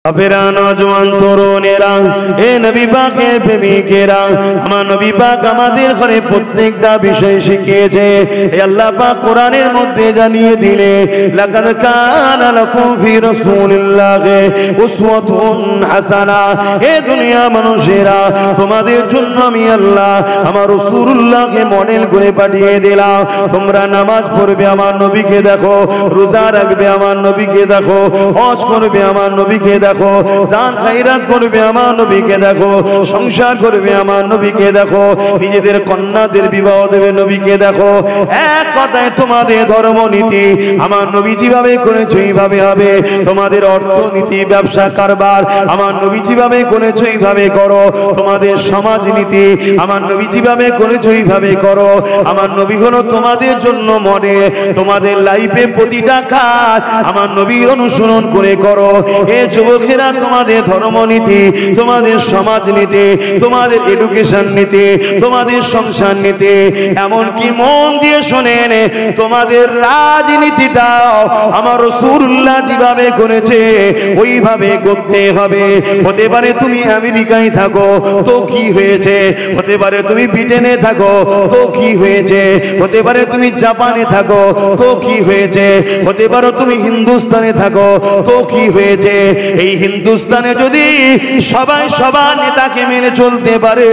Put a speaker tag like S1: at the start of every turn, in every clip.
S1: আফেরা নওজওয়ান তরুণেরা, এ নবী পাকের প্রেমিকেরা, আমার নবী পাক আমাদের ঘরে প্রত্যেকটা বিষয় শিখিয়েছে। হে আল্লাহ পাক কোরআনের মধ্যে জানিয়ে দিলে, লাকাদ কানা লাকুম ফি রাসূলিল্লাহি উসওয়াতুন হাসানা। হে দুনিয়া মানুষেরা, তোমাদের জন্য আমি আল্লাহ আমার রাসূলুল্লাহকে মডেল করে পাঠিয়ে দিলাম। তোমরা নামাজ পড়বে আমার নবীকে দেখো, রোজা রাখবে আমার নবীকে দেখো, হজ করবে আমার নবীকে দেখো, জান খায়রাত করবে আমার নবীকে দেখো, সংসার করবে আমার নবীকে দেখো, নিজেদের কন্যাদের বিবাহ দেবে নবীকে দেখো। এক কথায় তোমাদের ধর্মনীতি আমার নবী যেভাবে করেছে এইভাবে হবে। তোমাদের অর্থনীতি, ব্যবসা কারবার আমার নবী যেভাবে করেছে এইভাবে করো। তোমাদের সমাজনীতি আমার নবী যেভাবে করেছে এইভাবে করো। আমার নবী হলো তোমাদের জন্য মডেল। তোমাদের লাইফে প্রতিটা কাজ আমার নবী অনুসরণ করে করো। এ যুবকেরা, তোমাদের ধর্মনীতি, তোমাদের সমাজনীতি, তোমাদের এডুকেশন নীতি, তোমাদের সংসার নীতি, এমনকি মন দিয়ে শোনেন, তোমাদের রাজনীতিটাও আমার রাসূলুল্লাহ যেভাবে করেছে ওইভাবে করতে হবে। হতে পারে তুমি আমেরিকায় থাকো, তো কি হয়েছে? হতে পারে তুমি ব্রিটেনে থাকো, তো কি হয়েছে? হতে পারে তুমি জাপানে থাকো, তো কি হয়েছে? হতে পারো তুমি হিন্দুস্তানে থাকো, তো কি হয়েছে? এই হিন্দুস্তানে যদি সবাই সবার নেতাকে মেনে চলতে পারে,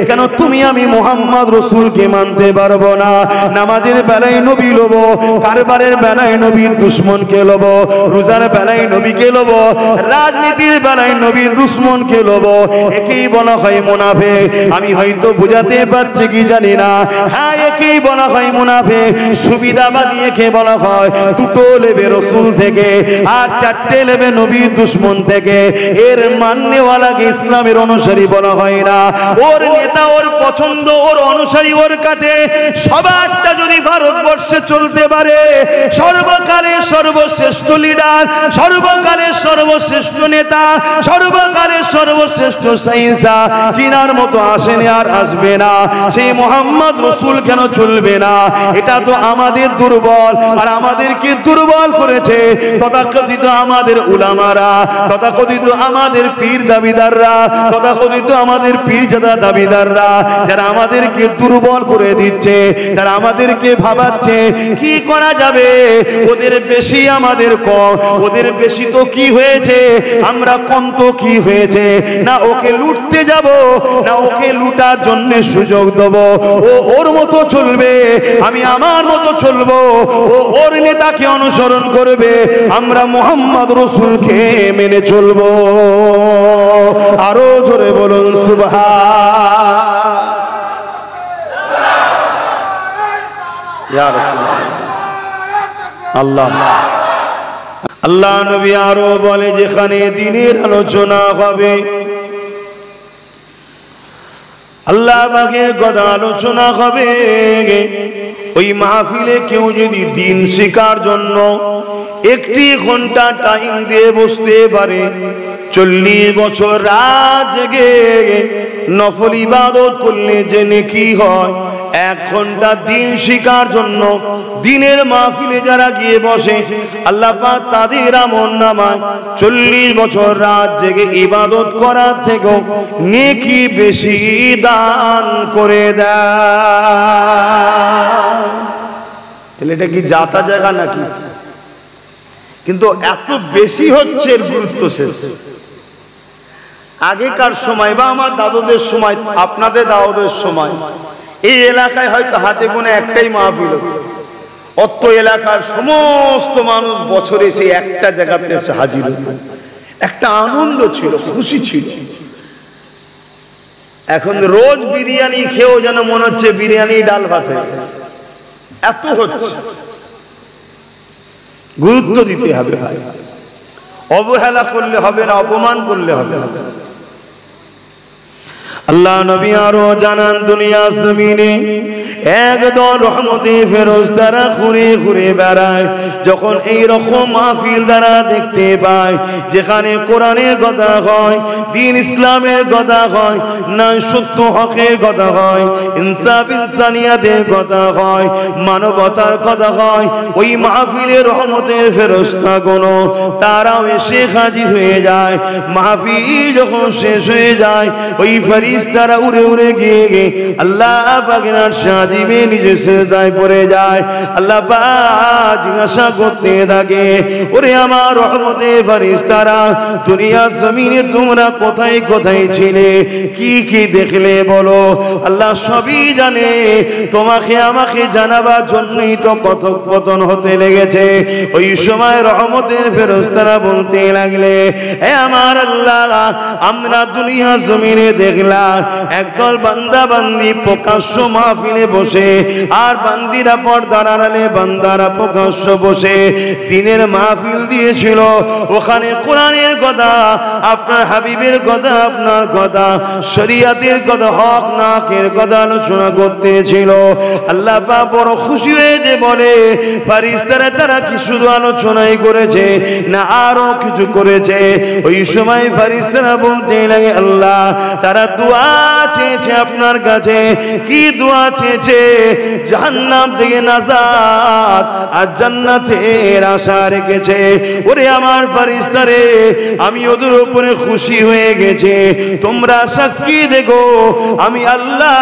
S1: কেন তুমি আমি মুহাম্মদ রাসূলকে মানতে পারবো না? নামাজের বেলায় নবী লোবো, কারবারের বেলায় নবীর দুশমনকে লোবো, রোজার বেলায় নবীকে লোবো, রাজনীতির বেলায় নবীর দুশমনকে লোবো। একেই বলা হয় মুনাফিক। আমি হয়তো বুঝাতে পারছি কি জানি না, হ্যাঁ একেই বলা হয় মুনাফিক। সুবিধাবাদী একে বলা হয়, দুটো লেবে রাসূল থেকে আর চারটে লেবে নবীর দুশমন থেকে। এর মাননেওয়ালাকে ইসলামের অনুসারী বলা হয় না। ওর নেতা, ওর পছন্দ, ওর অনুসারী ওর কাছে সবারটা যদি ভারতবর্ষে চলতে পারে, সর্বকালের সর্বশ্রেষ্ঠ লিডার, সর্বকালের সর্বশ্রেষ্ঠ নেতা, সর্বকালের সর্বশ্রেষ্ঠ সাইন্সা চিনার মতো আসেনি আর আসবে না, সেই মুহাম্মদ রাসূল কেন চলবে না? এটা তো আমাদের দুর্বল, আর আমাদেরকে দুর্বল করেছে তথাকথিত আমাদের উলামারা, তথাকথিত আমাদের পীর দাবিদাররা, তথাকথিত আমাদের পীরজাদা দাবিদাররা, যারা আমাদেরকে দুর্বল করে দিচ্ছে, যারা আমাদেরকে ভাবাচ্ছে কি করা যাবে, ওদের বেশি আমাদের কম, ওদের বেশি তো কি হয়েছে, আমরা কম তো কি হয়েছে? না ওকে লুটতে যাব, না ওকে লুটার জন্য সুযোগ দেব। ও ওর মতো চলবে, আমি আমার মতো চলবো। ও ওর নেতাকে অনুসরণ করবে, আমরা মুহাম্মদ রাসূলকে মেনে চলবো। আরো জোরে বলুন সুবহান। ইয়া রাসূলুল্লাহ, আল্লাহ আল্লাহ নবী আরো বলে, যেখানে দ্বীনের আলোচনা হবে, আল্লাহ পাকের কথা আলোচনা হবে, ওই মাহফিলে কেউ যদি দ্বীন শেখার জন্য একটি ঘন্টা টাইম দিয়ে বসতে পারে, 40 বছর রাত জেগে নফল ইবাদত করলে যে নেকি হয়, 1 ঘন্টা দ্বীন শেখার জন্য দ্বীনের মাহফিলে যারা গিয়ে বসে, আল্লাহ পাক তাদের আমলনামায় 40 বছর রাত জেগে ইবাদত করার থেকেও নেকি বেশি দান করে দেয়। তাহলে এটা কি যাতা জায়গা নাকি? কিন্তু এত বেশি হচ্ছে, এর গুরুত্ব শেষ। আগেকার সময় বা আমার দাদুদের সময়, আপনাদের দাদুদের সময়, এই এলাকায় হয়তো হাতে গোনা একটাই মাহফিল হতো। অত এলাকার সমস্ত মানুষ বছরে সেই একটা জায়গাতে হাজির হতো। একটা আনন্দ ছিল, খুশি ছিল। এখন রোজ বিরিয়ানি খেয়েও যেন মনে হচ্ছে বিরিয়ানি ডাল ভাত হয়ে গেছে, এত হচ্ছে। গুরুত্ব দিতে হবে ভাই, অবহেলা করলে হবে না, অপমান করলে হবে না। আল্লাহ নবী আরো জানান, দুনিয়া জমিনে একদল রহমতে ফেরেশতারা ঘুরে ঘুরে বেড়ায়। যখন এই রকম মাহফিল দ্বারা দেখতে পায় যেখানে কোরআনের কথা হয়, দ্বীন ইসলামের কথা হয়, না সত্য হকের কথা হয়, ইনসাফ ইনসানিয়াতের কথা হয়, মানবতার কথা হয়, ওই মাহফিলের রহমতের ফেরেশতাগণ তারাও এসে হাজির হয়ে যায়। মাহফিল যখন শেষ হয়ে যায় ওই ফেরেশতারা উড়ে উড়ে গিয়ে আল্লাহ পাকের আরশে আজিমে নিজে সিজদায় পড়ে যায়। আল্লাহ পাক জিজ্ঞাসা করতে থাকে, ওরে আমার রহমতের ফেরেশতারা, দুনিয়া জমিনে তোমরা কোথায় কোথায় ছিলে, কি কি দেখলে বলো? আল্লাহ সবই জানে, তোমাকে আমাকে জানাবার জন্যই তো কথোপকথন হতে লেগেছে। ওই সময় রহমতের ফেরেশতারা বলতে লাগলে, হে আমার আল্লাহ, আমরা দুনিয়া জমিনে দেখলাম একদল বান্দা বান্দি প্রকাশ্য মাহফিলে বসে, আর বান্দিরা পর্দার আড়ালে বান্দারা প্রকাশ্য বসে দিনের মাহফিল দিয়েছিল। ওখানে কোরআনের কথা, আপনার হাবিবের কথা, আপনার কথা, শরীয়তের কথা, হক নাকের কথা আলোচনা করতেছিল। আল্লাহ পাক বড় খুশি হয়েছে, বলে ফেরেশতারা তারা কি শুধু আলোচনাই করেছে না আরো কিছু করেছে? ওই সময় ফেরেশতারা বলতে লাগে, আল্লাহ তারা দোয়া চেয়েছে আপনার কাছে। কি দোয়া চেয়েছে? জাহান্নাম থেকে নাজাত আর জান্নাতের আশা রেখেছে। ওরে আমার ফেরেশতারে, আমি ওদের উপরে খুশি হয়ে গেছে, তোমরা সাক্ষী দেখো, আমি আল্লাহ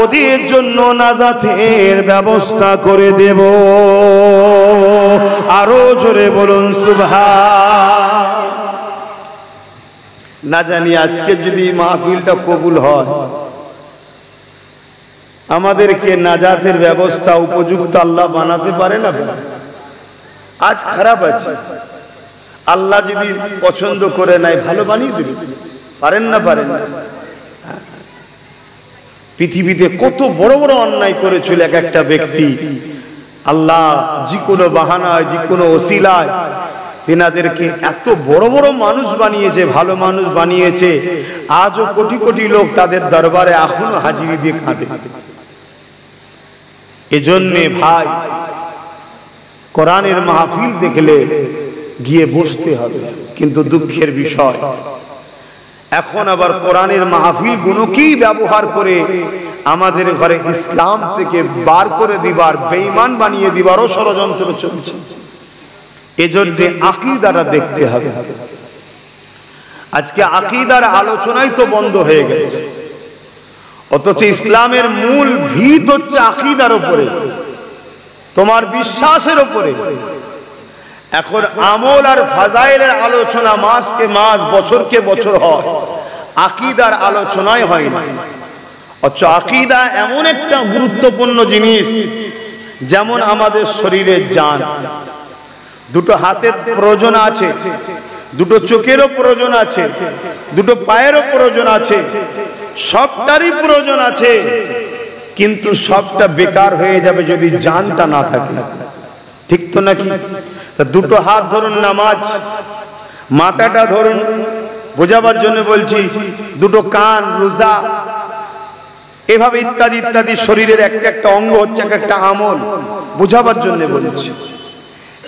S1: ওদের জন্য নাজাতের ব্যবস্থা করে দেব। আরো জোরে বলুন সুবহান। না জানি আজকে যদি মাহফিলটা কবুল হয়, আমাদেরকে নাজাতের ব্যবস্থা উপযুক্ত আল্লাহ বানাতে পারে না? আজ খারাপ আছে, আল্লাহ যদি পছন্দ করে নাই ভালো বানিয়ে দেবে, পারেন না? পারেন না? পৃথিবীতে কত বড় বড় অন্যায় করেছিল এক একটা ব্যক্তি, আল্লাহ যে কোনো বাহানায়, যে কোনো ওসিলায় তেনাদেরকে এত বড় বড় মানুষ বানিয়েছে, ভালো মানুষ বানিয়েছে। আজও কোটি কোটি লোক তাদের দরবারে এখনো হাজিরি দিয়ে কাঁদে। এজন্যে ভাই, কোরআনের মাহফিল দেখলে গিয়ে বসতে হবে। কিন্তু দুঃখের বিষয়, এখন আবার কোরআনের মাহফিল গুলোকেই ব্যবহার করে আমাদের ঘরে ইসলাম থেকে বার করে দিবার, বেঈমান বানিয়ে দিবারও ষড়যন্ত্র চলছে। এজন্য আকীদাটা দেখতে হবে। আজকে আকীদার আলোচনাই তো বন্ধ হয়ে গেছে, অথচ ইসলামের মূল ভিত হচ্ছে আকীদার উপরে, তোমার বিশ্বাসের উপরে। এখন আমল আর ফাজাইলের আলোচনা মাসকে মাস, বছরকে বছর হয়, আকীদার আলোচনাই হয় না। অথচ আকীদা এমন একটা গুরুত্বপূর্ণ জিনিস, যেমন আমাদের শরীরের জান। দুটো হাতের প্রয়োজন আছে, দুটো চোখেরও প্রয়োজন আছে, দুটো পায়েরও প্রয়োজন আছে, সবটারই প্রয়োজন আছে। কিন্তু সবটা বেকার হয়ে যাবে যদি জানটা না থাকে, ঠিক তো নাকি? দুটো হাত ধরুন নামাজ, মাথাটা ধরুন বোঝাবার জন্য বলছি, দুটো কান রোজা, এভাবে ইত্যাদি ইত্যাদি শরীরের একটা একটা অঙ্গ হচ্ছে একটা আমল, বোঝাবার জন্য বলছি।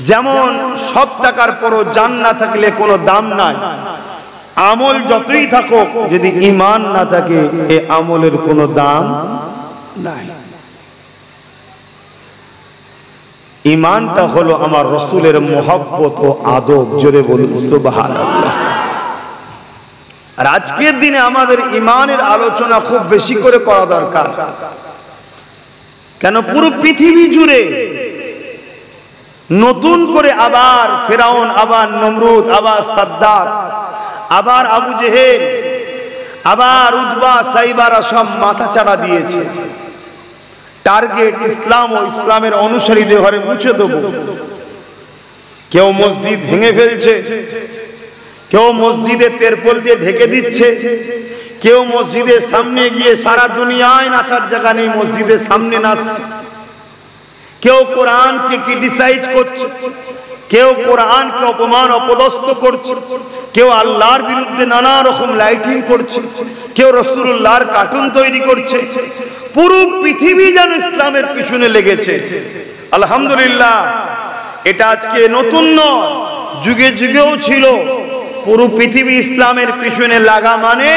S1: যেমন সব টাকার পরও জান না থাকলে কোনো দাম নাই, আমল যতই থাকুক যদি ঈমান না থাকে এই আমলের কোনো দাম নাই। ঈমানটা হলো আমার রাসূলের মুহাব্বত ও আদব। জোরে বলুন সুবহানাল্লাহ। আর আজকের দিনে আমাদের ঈমানের আলোচনা খুব বেশি করে করা দরকার। কেন? পুরো পৃথিবী জুড়ে নতুন করে আবার ফেরাউন, আবার নমরুদ, আবার সাদ্দাত, আবার আবু জেহেল, আবার উতবা, সাইবারা সব মাথা চাড়া দিয়েছে। টার্গেট ইসলাম ও ইসলামের অনুসারীদের ঘরে মুছে দেব। কেউ মসজিদ ভেঙে ফেলছে, কেউ মসজিদে তেরপল দিয়ে ঢেকে দিচ্ছে, কেউ মসজিদের সামনে গিয়ে সারা দুনিয়ায় নাচার জায়গা নেই মসজিদের সামনে নাচছে, কেউ কোরআনকে ক্রিটিসাইজ করছে, কেউ কোরআনকে অপমান অপদস্থ করছে, কেউ আল্লাহর বিরুদ্ধে নানা রকম লাইটিং করছে, কেউ রাসূলুল্লাহর কার্টুন তৈরি করছে। পুরো পৃথিবী যেন ইসলামের পিছনে লেগেছে। আলহামদুলিল্লাহ, এটা আজকে নতুন নয়, যুগে যুগেও ছিল। পুরো পৃথিবী ইসলামের পিছনে লাগা মানে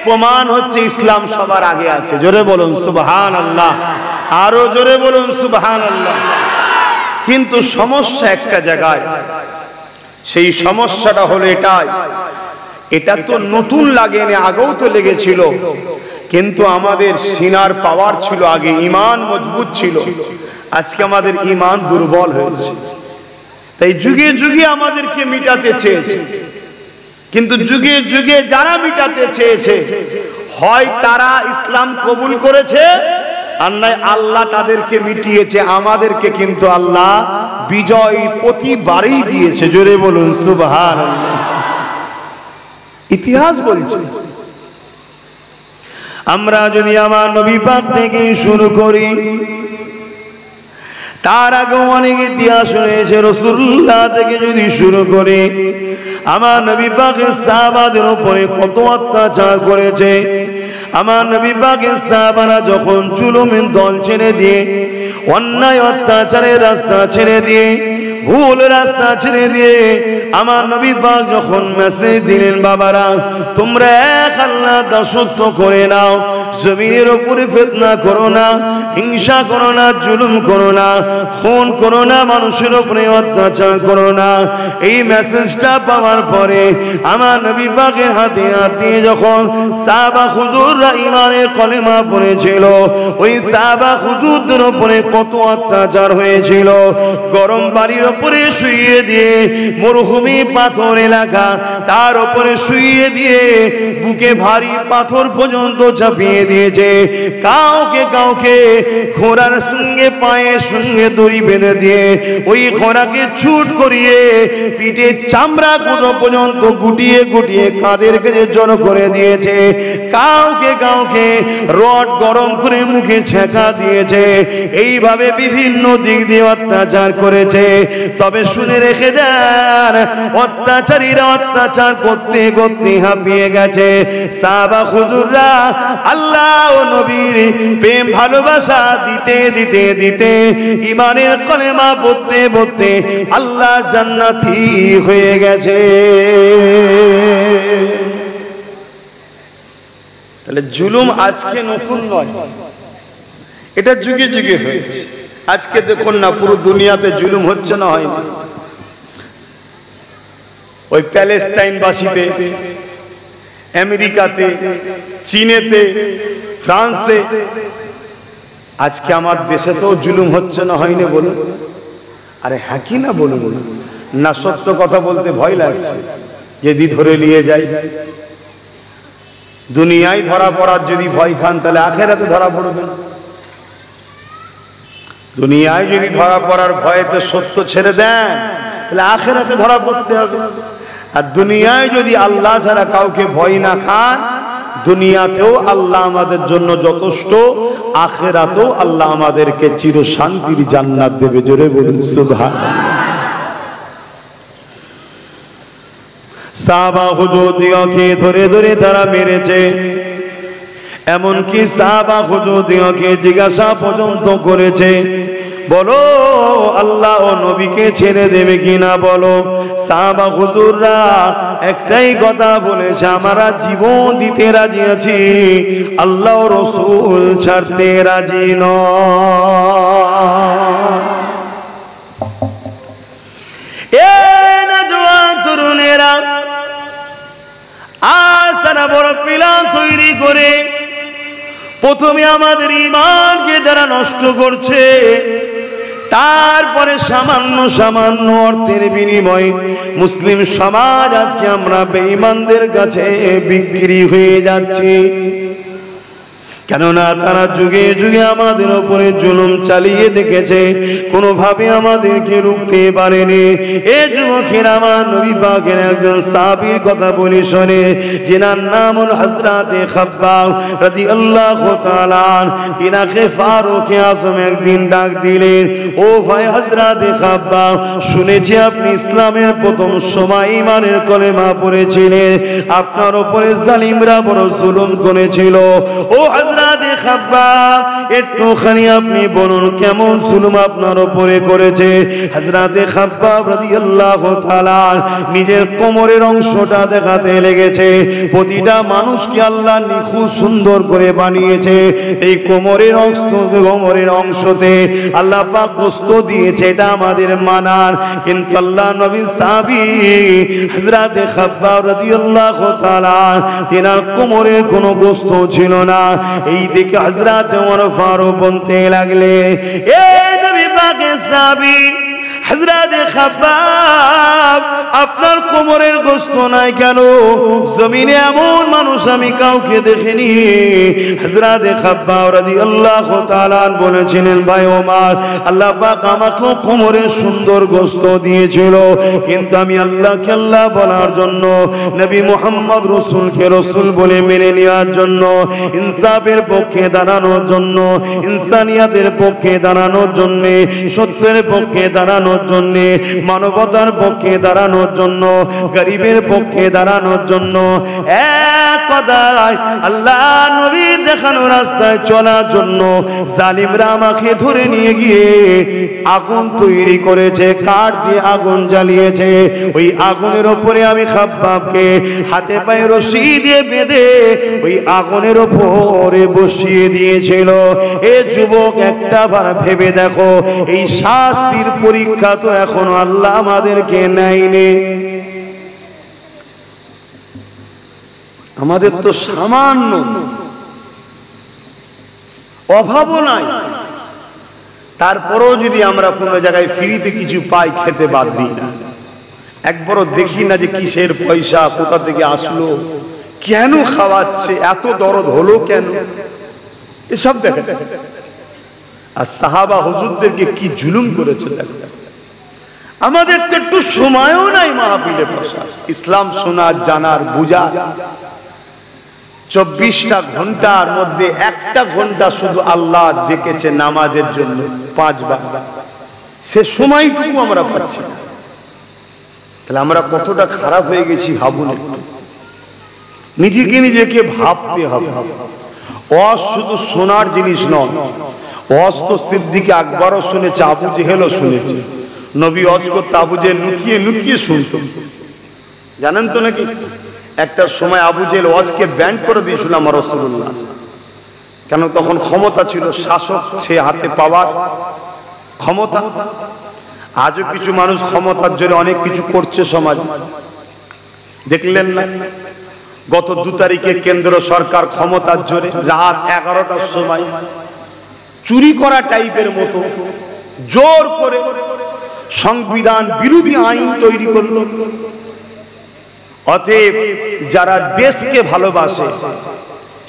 S1: প্রমাণ হচ্ছে ইসলাম সবার আগে আছে। জোরে বলুন সুবহানাল্লাহ, আরো জোরে বলুন সুবহানাল্লাহ। কিন্তু সমস্যা একটা জায়গায়, সেই সমস্যাটা হলো এটাই, এটা তো নতুন লাগেনি, আগেও তো লেগেছিল, কিন্তু আমাদের সিনার পাওয়ার ছিল আগে, ঈমান মজবুত ছিল। আজকে আমাদের ঈমান দুর্বল হয়েছে, তাই যুগে যুগে আমাদেরকে মিটাতে চেয়েছে। কিন্তু যুগে যুগে যারা মিটাতে চেয়েছে, হয় তারা ইসলাম কবুল করেছে, আর নয় আল্লাহ তাদেরকে মিটিয়েছে। আমাদেরকে কিন্তু আল্লাহ বিজয় প্রতিবারই দিয়েছে। জোরে বলুন সুবহানাল্লাহ। ইতিহাস বলছে, আমরা যদি আমার নবী পাক থেকে শুরু করি, তার আগে অনেক ইতিহাস রয়েছে। রাসূলুল্লাহ থেকে যদি শুরু করে, আমার নবী পাকের সাহাবাদের উপরে কত অত্যাচার করেছে। আমার নবী পাকের সাহাবারা যখন জুলুমের দল ছেড়ে দিয়ে, অন্যায় অত্যাচারের রাস্তা ছেড়ে দিয়ে, ভুল রাস্তা ছেড়ে দিয়ে আমার নবী পাক যখন মেসেজ দিলেন, বাবারা তোমরা এক আল্লাহ দাসত্ব করে নাও, জমিনের উপরে ফিতনা করো না, হিংসা করো না, জুলুম করো না, খুন করো না, মানুষের উপরে অত্যাচার করো না। এই মেসেজটা পাওয়ার পরে আমার নবী পাকের হাতে হাত দিয়ে যখন সাহাবা হুজুররা ঈমানের কলেমা পড়েছিল, ওই সাহাবা হুজুরদের উপরে কত অত্যাচার হয়েছিল। গরম বাড়ির উপরে শুইয়ে দিয়ে, মরুভূমি পাথর এলাকা, তার উপরে শুইয়ে দিয়ে বুকে ভারী পাথর পর্যন্ত চাপিয়ে দিয়েছে। কাউকে কাউকে ঘোড়ার সঙ্গে পায়ের সঙ্গে দড়ি বেঁধে দিয়ে ওই ঘোড়াকে ছুট করিয়ে পিঠে চামড়া গুঁড়ো পর্যন্ত গুটিয়ে গুটিয়ে কাঁধের কাছে জড়ো করে দিয়েছে। কাউকে কাউকে রড গরম করে মুখে ছেঁকা দিয়েছে। এইভাবে বিভিন্ন দিক দিয়ে অত্যাচার করেছে। তবে শুনে রেখে দেন, অত্যাচারীরা অত্যাচার করতে করতে হাঁপিয়ে গেছে। সাহাবা হুজুররা আল্লাহ ও নবীর প্রেম ভালোবাসা দিতে দিতে দিতে, ঈমানের কলেমা পড়তে পড়তে আল্লাহ জান্নাতি হয়ে গেছে। তাহলে জুলুম আজকে নতুন নয়, এটা যুগে যুগে হয়েছে। আজকে দেখুন না, পুরো দুনিয়াতে জুলুম হচ্ছে না, হয় না? ওই প্যালেস্টাইনবাসীতে, আমেরিকাতে, চীনেতে, ফ্রান্সে, আজকে আমার দেশে তো জুলুম হচ্ছে না, হয়নি বলুন? আরে হ্যাঁ কি না বলুন না? সত্য কথা বলতে ভয় লাগছে, যদি ধরে নিয়ে যাই। দুনিয়ায় ধরা পড়ার যদি ভয় খান, তাহলে আখেরাতে ধরা পড়বেন। দুনিয়ায় যদি ধরা পড়ার ভয়েতে সত্য ছেড়ে দেন, তাহলে আখেরাতে ধরা পড়তে হবে। আর দুনিয়ায় যদি আল্লাহ ছাড়া কাউকে ভয় না খান, দুনিয়াতেও আল্লাহ আমাদের জন্য যথেষ্ট, আখেরাতেও আল্লাহ আমাদেরকে চির শান্তির জান্নাত দেবে। জোরে বলুন সুবহানাল্লাহ। সাহাবা হুজুরদিগকে ধরে ধরে তারা মেরেছে। এমনকি সাহাবা হুজুরদিগকে জিজ্ঞাসা পর্যন্ত করেছে, বলো আল্লাহ ও নবীকে ছেড়ে দেবে কিনা বলো। সাহাবা হুজুররা একটাই কথা বলেছে, আমরা জীবন দিতে রাজি আছি, আল্লাহ ও রাসূল ছাড়তে রাজি নয়। এ নওজোয়ান তরুণেরা, আজ তারা বড় প্ল্যান তৈরি করে প্রথমে আমাদের ঈমানকে যারা নষ্ট করছে, তারপরে সামান্য সামান্য অর্থের বিনিময়ে মুসলিম সমাজ আজকে আমরা বেঈমানদের কাছে বিক্রি হয়ে যাচ্ছি। কেননা তারা যুগে যুগে আমাদের উপরে জুলুম চালিয়ে দেখেছে, কোনোভাবে আমাদেরকে রুখতে পারেনি। এ যুবকের আমার নবী পাকের একজন সাহাবীর কথা বলি শোনে, যিনার নাম হলো হযরতে খাব্বাব রাদিয়াল্লাহু তাআলা। তিনাকে ফারুকে আযম একদিন ডাক দিলেন, ও ভাই হযরতে খাব্বাব, শুনেছি আপনি ইসলামের প্রথম সময় ঈমানের কলেমা পড়েছিলেন, আপনার উপরে জালিমরা বড় জুলুম করেছিল। ও হযরতে খাব্বাব একটুখানি আপনি বলুন কেমন জুলুম আপনার উপরে করেছে। হযরতে খাব্বাব রাদিয়াল্লাহু তাআলা নিজের কোমরের অংশটা দেখাতে লেগেছে। প্রতিটা মানুষকে আল্লাহ নিখুঁত সুন্দর করে বানিয়েছে। এই কোমরের অংশতে আল্লাহ পাক গোশত দিয়েছে, এটা আমাদের মানার। কিন্তু আল্লাহ নবীর সাহাবী হযরতে খাব্বাব রাদিয়াল্লাহু তাআলা তিনার কোমরের কোনো গোশত ছিল না। এই দিকে হযরতে ওমর ফারুক বলতে লাগলে, এ নবী পাকের সাহাবী হযরতে খাব্বাব আপনার কোমরের গোশত নাই কেন? জমিনে এমন মানুষ আমি কাউকে দেখিনি। হযরতে খাব্বাব রাদিয়াল্লাহু তাআলা বলেছিলেন, ভাই ওমর, আল্লাহ পাক আমাকে কোমরের সুন্দর গোশত দিয়েছিল, কিন্তু আমি আল্লাহকে আল্লাহ বলার জন্য, নবী মুহাম্মদ রাসূলকে রাসূল বলে মেনে নেওয়ার জন্য, ইনসাফের পক্ষে দাঁড়ানোর জন্য, ইনসানিয়াতের পক্ষে দাঁড়ানোর জন্য, সত্যের পক্ষে দাঁড়ানোর জন্য, মানবতার পক্ষে দাঁড়ানোর জন্য, গরিবের পক্ষে দাঁড়ানোর জন্য, এক কথায় আল্লাহ নবীর দেখানো রাস্তায় চলার জন্য জালিমরা আমাকে ধরে নিয়ে গিয়ে আগুন তৈরি করেছে, কাঠ দিয়ে আগুন জ্বালিয়েছে। ওই আগুনের উপরে আমি খাব্বাবকে হাতে পায়ে রশি দিয়ে বেঁধে ওই আগুনের উপরে বসিয়ে দিয়েছিল। এ যুবক, একটা বার ভেবে দেখো, এই শাস্তির পরীক্ষা তো এখনো আল্লাহ আমাদেরকে নেয়নি। আমাদের তো সামান্য অভাবও নাই, তারপরেও যদি আমরা কোনো জায়গায় ফ্রিতে কিছু পাই, খেতে বাদ দিই না। একবারও দেখি না যে কিসের পয়সা, কোথা থেকে আসলো, কেন খাওয়াচ্ছে, এত দরদ হলো কেন, এসব দেখে। আর সাহাবা হুজুরদেরকে কি জুলুম করেছে দেখো। আমাদের তো একটু সময়ও নাই মাহফিলে বসার, ইসলাম শোনার, জানার, বুঝার। 24টা ঘন্টার মধ্যে 1টা ঘন্টা শুধু আল্লাহ ডেকেছে নামাজের জন্য 5 বার, সে সময়টুকু আমরা পাচ্ছি না। তাহলে আমরা কতটা খারাপ হয়ে গেছি ভাবুন একটু। নিজেকে ভাবতে হবে। ওয়াজ শুধু শোনার জিনিস নয়, ওয়াজ তো সিদ্দিক আকবরও শুনেছে, আবু জেহেলও শুনেছে। নবী ওয়াজ করতে আবু জেহেল লুকিয়ে শুনতো, জানেন তো নাকি? একটা সময় আবু জেহেল ওয়াজকে ব্যান্ড করে দিয়েছিল আমার রাসূলুল্লাহ। কেন? তখন ক্ষমতা ছিল, শাসক সে হাতে পাওয়ার ক্ষমতা। আজও কিছু মানুষ ক্ষমতার জোরে অনেক কিছু করছে সমাজ, দেখলেন না? গত 2 তারিখে কেন্দ্র সরকার ক্ষমতার জোরে রাত 11টার সময় চুরি করা টাইপের মতো জোর করে সংবিধান বিরোধী আইন তৈরি করলো। অতএব যারা দেশকে ভালোবাসে,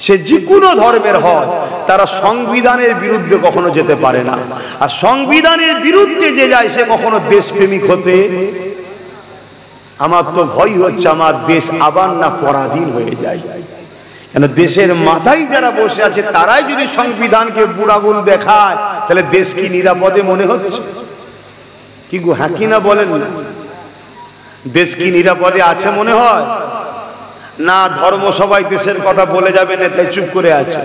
S1: সে যে কোনো ধর্মের হয়, তারা সংবিধানের বিরুদ্ধে কখনো যেতে পারে না। আর সংবিধানের বিরুদ্ধে যে যায়, সে কখনো দেশপ্রেমিক হতে। আমার তো ভয় হচ্ছে আমার দেশ আবার না পরাধীন হয়ে যায়। কেন? দেশের মাথায় যারা বসে আছে, তারাই যদি সংবিধানকে বুড়াগুল দেখায়, তাহলে দেশ কি নিরাপদে মনে হচ্ছে? কি গো, হ্যাঁ কি না বলেন না? দেশ কি নিরাপদে আছে মনে হয়? না ধর্মসভায় দেশের কথা বলে যাবে, নেতাই চুপ করে আছে।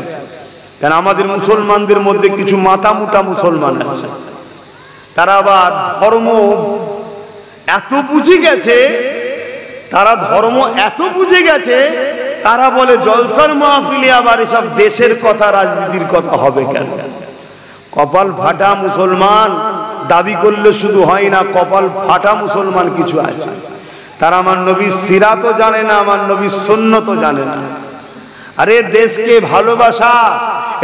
S1: কারণ আমাদের মুসলমানদের মধ্যে কিছু মাথা মোটা মুসলমান আছে, তারা আবার ধর্ম এত বুঝে গেছে, তারা বলে জলসার মাহফিলে আবার এসব দেশের কথা, রাজনীতির কথা হবে কেন? কপাল ফাটা মুসলমান দাবি করলে শুধু হয় না, কপাল ফাটা মুসলমান কিছু আছে। তারা আমার নবীর সিরাতও জানে না, আমার নবীর সুন্নতও জানে না। আরে দেশকে ভালোবাসা,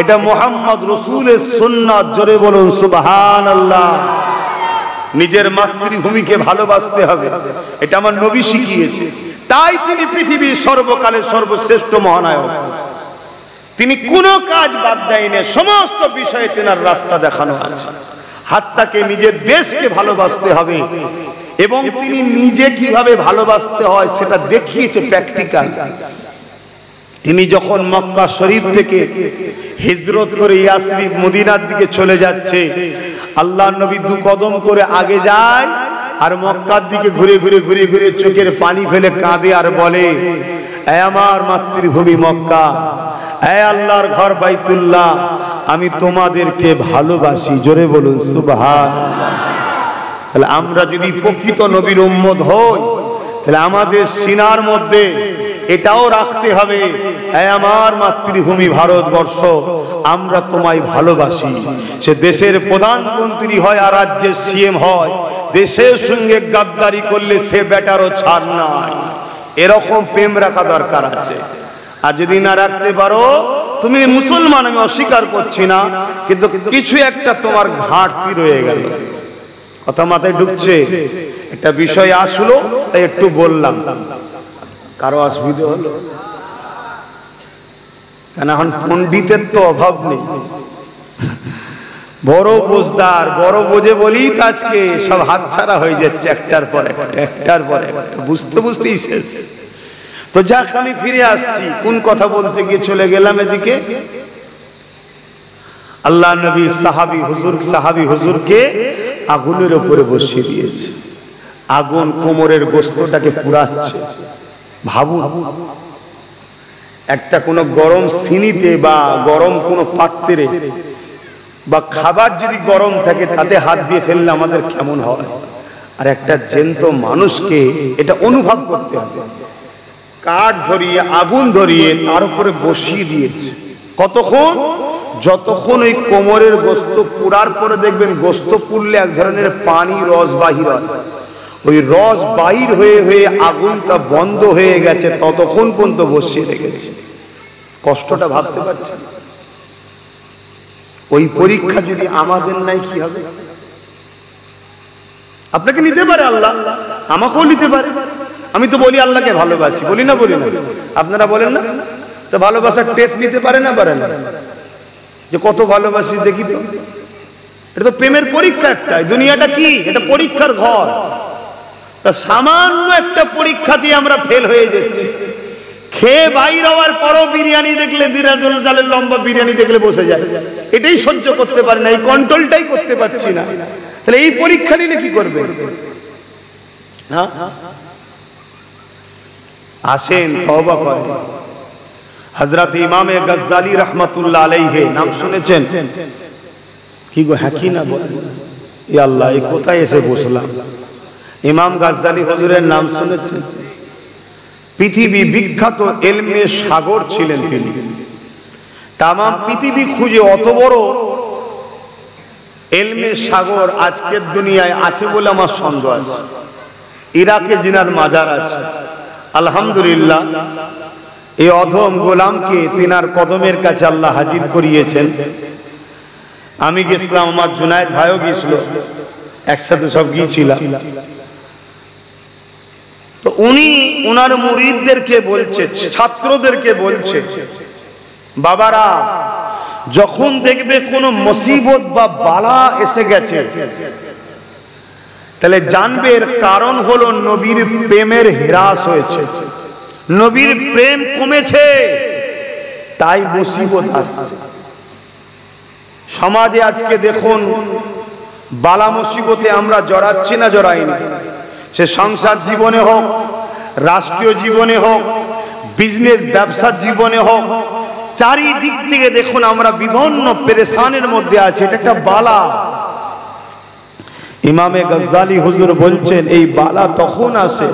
S1: এটা মুহাম্মদ রাসূলের সুন্নাত। জোরে বলুন সুবহানাল্লাহ। নিজের মাতৃভূমিকে ভালোবাসতে হবে, এটা আমার নবী শিখিয়েছে। তাই তিনি পৃথিবীর সর্বকালের সর্বশ্রেষ্ঠ মহানায়ক। তিনি কোনো কাজ বাদ দেয়নি, সমস্ত বিষয়ে তেনার রাস্তা দেখানো আছে। হাত্তাকে নিজের দেশকে ভালোবাসতে হবে, এবং তিনি নিজে কিভাবে ভালোবাসতে হয় সেটা দেখিয়েছে প্র্যাকটিক্যাল। তিনি যখন মক্কা শরীফ থেকে হিজরত করে ইয়াসরিব মদিনার দিকে চলে যাচ্ছে, আল্লাহর নবী 2 কদম করে আগে যায়, আর মক্কার দিকে ঘুরে ঘুরে চোখের পানি ফেলে কাঁদে আর বলে, এ আমার মাতৃভূমি মক্কা, হে আল্লাহর ঘর বাইতুল্লাহ, আমি তোমাদেরকে ভালোবাসি। জোরে বলুন সুবহানাল্লাহ। তাহলে আমরা যদি প্রকৃত নবীর উম্মত হই, তাহলে আমাদের সিনার মধ্যে এটাও রাখতে হবে, হে আমার মাতৃভূমি ভারতবর্ষ, আমরা তোমায় ভালোবাসি। সে দেশের প্রধানমন্ত্রী হয় আর রাজ্যের সিএম হয়, দেশের সঙ্গে গাদ্দারি করলে সে বেটারও ছাড় নাই। এরকম প্রেম রাখা দরকার আছে। আর যদি না রাখতে পারো, তুমি মুসলমান, আমি অস্বীকার করছি না, কিন্তু কিছু একটা তোমার ঘাটতি রয়ে গেল। কথা মাথায় ঢুকছে? একটা বিষয় আসলো তাই একটু বললাম। কারো অসুবিধা হলো? কেন এখন পণ্ডিতের তো অভাব নেই, বড় বোঝদার, বড় বোঝে বলি তো আজকে সব হাতছাড়া হয়ে যাচ্ছে একটার পর একটার পর একটা, বুঝতে বুঝতেই শেষ। তো যাক, আমি ফিরে আসছি। কোন কথা বলতে গিয়ে চলে গেলাম এদিকে। আল্লাহ নবী সাহাবী হুজুরকে আগুনের উপরে বসিয়ে দিয়েছে। আগুন কোমরের গোস্তটাকে পুড়াচ্ছে। ভাবুন, একটা কোনো গরম সিনিতে বা গরম কোনো পাত্রে বা খাবার যদি গরম থাকে তাতে হাত দিয়ে ফেললে আমাদের কেমন হয়? আর একটা জ্যান্ত মানুষকে এটা অনুভব করতে হবে। কাঠ ধরিয়ে, আগুন ধরিয়ে তার উপরে বসিয়ে দিয়েছে। কতক্ষণ? যতক্ষণ ওই কোমরের গোস্ত পুড়ার পরে দেখবেন গোস্ত পুড়লে এক ধরনের পানি রস বাহির হয়, ওই রস বাহির হয়ে হয়ে আগুনটা বন্ধ হয়ে গেছে, ততক্ষণ পর্যন্ত বসিয়ে রেখেছে। কষ্টটা ভাবতে পারছেন? ওই পরীক্ষা যদি আমাদের নাই কি হবে? আপনাকে নিতে পারে আল্লাহ, আমাকেও নিতে পারে। আমি তো বলি আল্লাহকে ভালোবাসি, বলি না? বলি না? আপনারা বলেন না? তো ভালোবাসার টেস্ট নিতে পারে না? পারে না? যে কত ভালোবাসি দেখি তো। এটা তো প্রেমের পরীক্ষা একটাই। দুনিয়াটা কি? এটা পরীক্ষার ঘর। তা সামান্য একটা পরীক্ষা দিয়ে আমরা ফেল হয়ে যাচ্ছি। খেয়ে বাইর হওয়ার পরও বিরিয়ানি দেখলে, দিরাজুল জালের লম্বা বিরিয়ানি দেখলে বসে যায়। এটাই সহ্য করতে পারে না, এই কন্ট্রোলটাই করতে পারছি না। তাহলে এই পরীক্ষা নিলে কি করবে? হ্যাঁ, আসেন তওবা করেন। হযরত ইমামে গজ্জালী রাহমাতুল্লাহ আলাইহি নাম শুনেছেন? কি গো, হ্যাঁ কি না বলেন? ইয়া আল্লাহ, এই কোথায় এসে বসলাম। ইমাম গজ্জালী হুজুরের নাম শুনেছেন? পৃথিবী বিখ্যাত ইলমের সাগর ছিলেন তিনি। তাম পৃথিবী খুঁজে অত বড় ইলমের সাগর আজকের দুনিয়ায় আছে বলে আমার সন্দেহ আছে। ইরাকে জিনার মাজার আছে। আলহামদুলিল্লাহ, এই অধম গোলামকে তিনার কদমের কাছে আল্লাহ হাজির করিয়েছেন। আমি গেছিলাম, আমার জুনায়েদ ভাইও গিয়েছিল, একসাথে সব গিয়েছিলাম। তো উনি ওনার মুরিদদেরকে বলছে, ছাত্রদেরকে বলছে, বাবারা যখন দেখবে কোনো মুসিবত বা বালা এসে গেছে, তাহলে জানবে এর কারণ হলো নবীর প্রেমের হ্রাস হয়েছে, নবীর প্রেম কমেছে, তাই মুসিবত আসছে। সমাজে আজকে দেখুন, বালা মুসিবতে আমরা জড়াচ্ছি না জড়াইনি? সে সংসার জীবনে হোক, রাষ্ট্রীয় জীবনে হোক, বিজনেস ব্যবসার জীবনে হোক, চারিদিক থেকে দেখুন আমরা বিভিন্ন পেরেশানের মধ্যে আছি। এটা একটা বালা। ইমামে গজ্জালী হুজুর বলছেন, এই বালা তখন আসে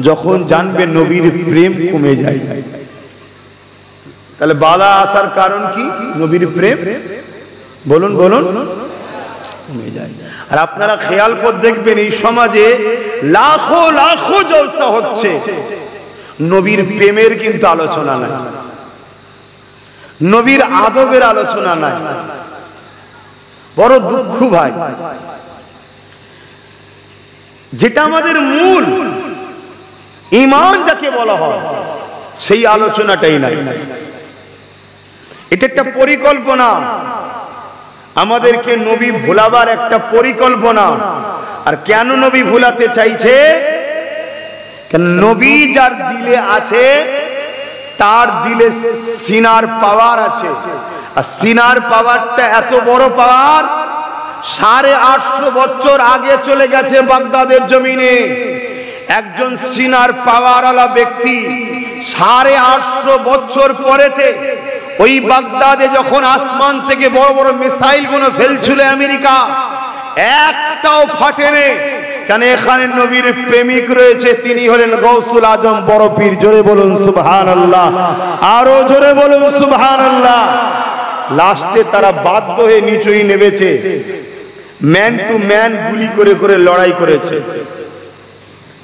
S1: যখন জানবে নবীর প্রেম কমে যায়। তাহলে বালা আসার কারণ কি? নবীর প্রেম বলুন বলুন কমে যায়। আর আপনারা খেয়াল করে দেখবেন, এই সমাজে লাখো লাখো জলসা হচ্ছে, নবীর প্রেমের কিন্তু আলোচনা নাই, নবীর আদবের আলোচনা নাই। বড় দুঃখ ভাই, যেটা আমাদের মূল ঈমান যাকে বলা হয়, সেই আলোচনাটাই নাই। এটা একটা পরিকল্পনা, আমাদেরকে নবী ভুলাবার একটা পরিকল্পনা। আর কেন নবী ভুলাতে চাইছে? কেন নবী যার দিলে আছে, তার দিলে সিনার পাওয়ার আছে। আর সিনার পাওয়ারটা এত বড় পাওয়ার, 850 বছর আগে চলে গেছে বাগদাদের জমিনে। একজন সিনার পাওয়ার আলা ব্যক্তি 850 বছর পরেতে
S2: ওই বাগদাদে যখন আসমান থেকে বড় বড় মিসাইল গুলো ফেলছিল আমেরিকা, একটাও ফাটেনি। কেন? এখানে নবীর প্রেমিক রয়েছে, তিনি হলেন গৌসুল আজম বড় পীর। জোরে বলুন সুবহানাল্লাহ, আরো জোরে বলুন সুবহানাল্লাহ। লাস্টে তারা বাধ্য হয়ে নিচুই নেমেছে, ম্যান টু ম্যান গুলি করে করে লড়াই করেছে।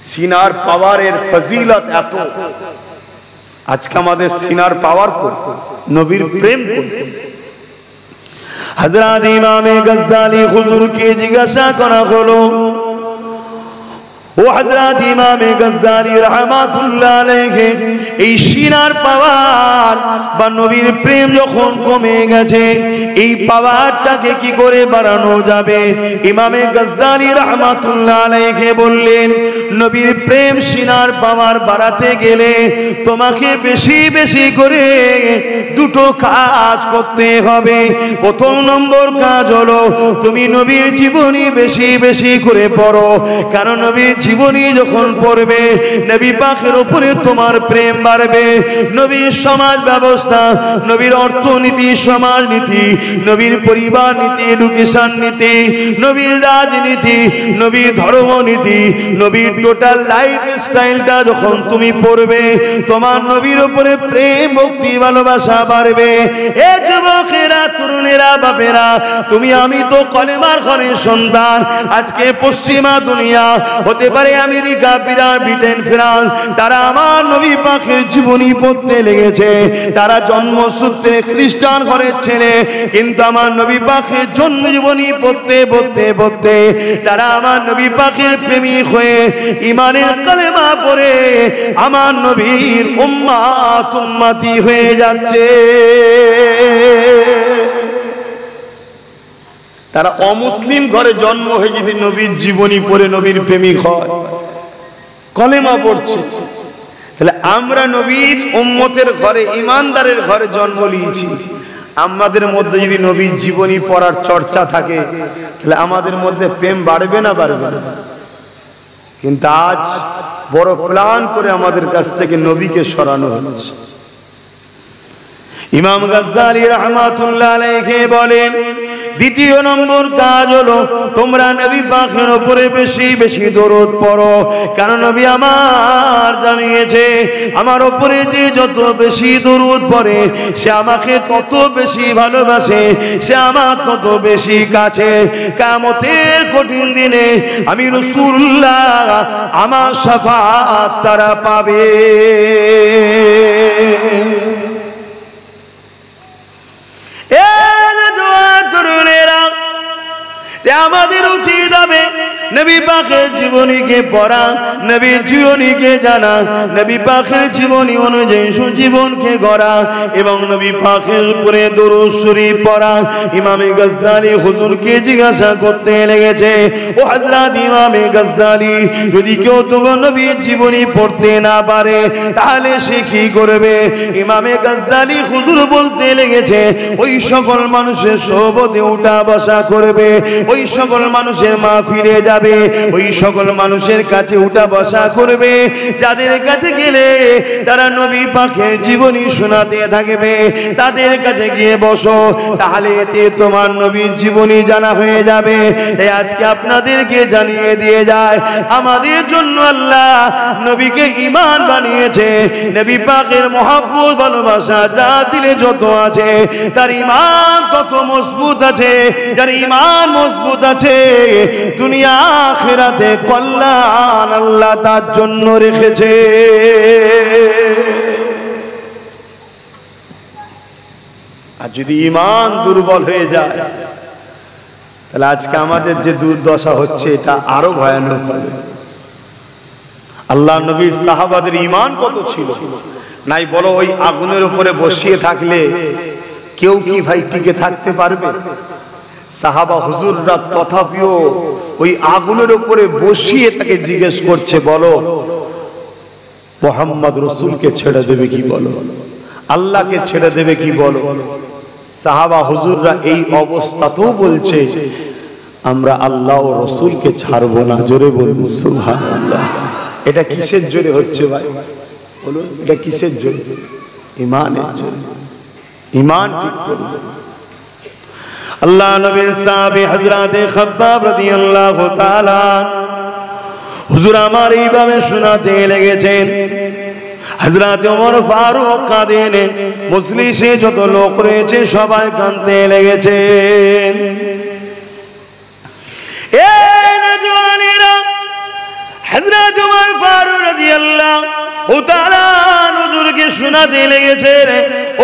S2: সিনার পাওয়ারের ফজিলত এত, আজকে আমাদের সিনার পাওয়ার কোন? নবীর প্রেম কোন?
S1: হযরত ইমামে গজ্জালি হুজুরকে জিজ্ঞাসা করা হলো, ও হযরত ইমামে গজ্জালি রাহমাতুল্লাহ আলাইহি, এই সিনার পাওয়ার বা নবীর প্রেম যখন কমে গেছে, এই পাওয়ারটাকে কি করে বাড়ানো যাবে? ইমামে গজ্জালি রাহমাতুল্লাহ আলাইহি বললেন, নবীর প্রেম সিনার পাওয়ার বাড়াতে গেলে তোমাকে বেশি বেশি করে দুটো কাজ করতে হবে। প্রথম নম্বর কাজ হলো তুমি নবীর জীবনী বেশি বেশি করে পড়ো। কারণ নবীর জীবনী যখন পড়বে, নবী পাকের উপরে তোমার প্রেম বাড়বে। নবীর সমাজ ব্যবস্থা, নবীর অর্থনীতি, সমাজনীতি, নবীর পরিবার নীতি, এডুকেশন নীতি, নবীর রাজনীতি, নবীর ধর্মনীতি, নবীর টোটাল লাইফ স্টাইলটা যখন তুমি পড়বে, তোমার নবীর উপরে প্রেম, ভক্তি, ভালোবাসা বাড়বে। এ যুবকেরা, তরুণেরা, বাপেরা, তুমি আমি তো কলেমার ঘরের সন্তান। আজকে পশ্চিমা দুনিয়া, হতে পারে আমেরিকা, ব্রিটেন, ফ্রান্স, তারা আমার নবী পাকের জীবনী পড়তে লেগেছে। তারা জন্মসূত্রে খ্রিস্টান ঘরের ছেলে, কিন্তু আমার নবী পাকের জন্ম জীবনী পড়তে পড়তে পড়তে তারা আমার নবী পাকের প্রেমিক হয়ে ঈমানের কালেমা পড়ে আমার নবীর উম্মত উম্মতি হয়ে যাচ্ছে।
S2: তারা অমুসলিম ঘরে জন্ম হয়ে যদি নবীর জীবনী পড়ে নবীর প্রেমিক হয়, কলেমা পড়ছে, তাহলে আমরা নবীর উম্মতের ঘরে, ইমানদারের ঘরে জন্ম নিয়েছি। আমাদের মধ্যে যদি নবীর জীবনী পড়ার চর্চা থাকে, তাহলে আমাদের মধ্যে প্রেম বাড়বে না বাড়বে না? কিন্তু আজ বড় প্ল্যান করে আমাদের কাছ থেকে নবীকে সরানো হচ্ছে।
S1: ইমাম গজ্জালি রাহমাতুল্লাহ আলাইহি বলেন, দ্বিতীয় নম্বর কাজ হলো তোমরা নবী পাকের উপরে বেশি বেশি দরুদ পড়ো। কারণ নবী আমার জানিয়েছে, আমার উপরে যে যত বেশি দরুদ পড়ে, সে আমাকে তত বেশি ভালোবাসে, সে আমার তত বেশি কাছে। কিয়ামতের কঠিন দিনে আমি রাসূলুল্লাহ, আমার শাফাআত তারা পাবে। আমাদের উচিত হবে নবী পাকের জীবনীকে পড়া, নবীর জীবনীকে জানা, নবী পাকের জীবনী অনুযায়ী জীবনকে গড়া এবং নবী পাকের উপরে দরুদ শরীফ পড়া। ইমামে গজ্জালি হুজুরকে জিজ্ঞাসা করতে লেগেছে, ও হযরত ইমামে গজ্জালি, যদি কেউ তোমার নবীর জীবনী পড়তে না পারে, তাহলে সে কি করবে? ইমামে গজ্জালি হুজুর বলতে লেগেছে, ওই সকল মানুষের সোহবতে উঠা বসা করবে, ওই সকল মানুষের মাহফিলে যাবে, ওই সকল মানুষের কাছে উঠা বসা করবে, যাদের কাছে গেলে তারা নবী পাকের জীবনী শোনাতে থাকবে। তাদের কাছে গিয়ে বসো, তাহলে এতে তোমার নবীর জীবনী জানা হয়ে যাবে। তাই আজকে আপনাদেরকে জানিয়ে দিয়ে যায়, আমাদের জন্য আল্লাহ নবীকে ঈমান বানিয়েছে। নবী পাকের মহব্বত, ভালোবাসা যা দিলে যত আছে, তার ঈমান তত মজবুত আছে। যার ঈমান মজবুত আছে, দুনিয়া আখিরাতে কল্যাণ আল্লাহ তার জন্য রেখেছে।
S2: আর যদি ঈমান দুর্বল হয়ে যায়, তাহলে আজকে আমাদের যে দুর্দশা হচ্ছে, এটা আরো ভয়ানক হবে। আল্লাহ নবীর সাহাবাদের ঈমান কত ছিল, নাই বলো? ওই আগুনের উপরে বসিয়ে থাকলে কেউ কি ভাই টিকে থাকতে পারবে? সাহাবা হুজুররা তথাপিও ওই আগুনের উপরে বসিয়ে তাকে জিজ্ঞেস করছে, বলো মুহাম্মদ রাসূলকে ছেড়ে দেবে কি বলো, আল্লাহকে ছেড়ে দেবে কি বলো? সাহাবা হুজুররা এই অবস্থাতেও বলছে, আমরা আল্লাহ ও রাসূলকে ছাড়বো না। জোরে বলুন সুবহানাল্লাহ। এটা কিসের জোরে হচ্ছে ভাই বলুন? এটা কিসের জোরে? ঈমানের জোরে।
S1: ঈমান ঠিক করবে। আল্লাহ নবীর সাহাবী হযরতে খাব্বাব রাদিয়াল্লাহু তাআলা হুজুর আমার এইভাবে শোনাতে লেগেছেন। হযরতে ওমর ফারুক কাঁদেন, মজলিসে যত লোক রয়েছে সবাই কাঁদতে লেগেছেন। এই নওজওয়ানেরা হযরত ওমর ফারুক রাদিয়াল্লাহু তাআলা হুজুরকে শোনাতে লেগেছেন,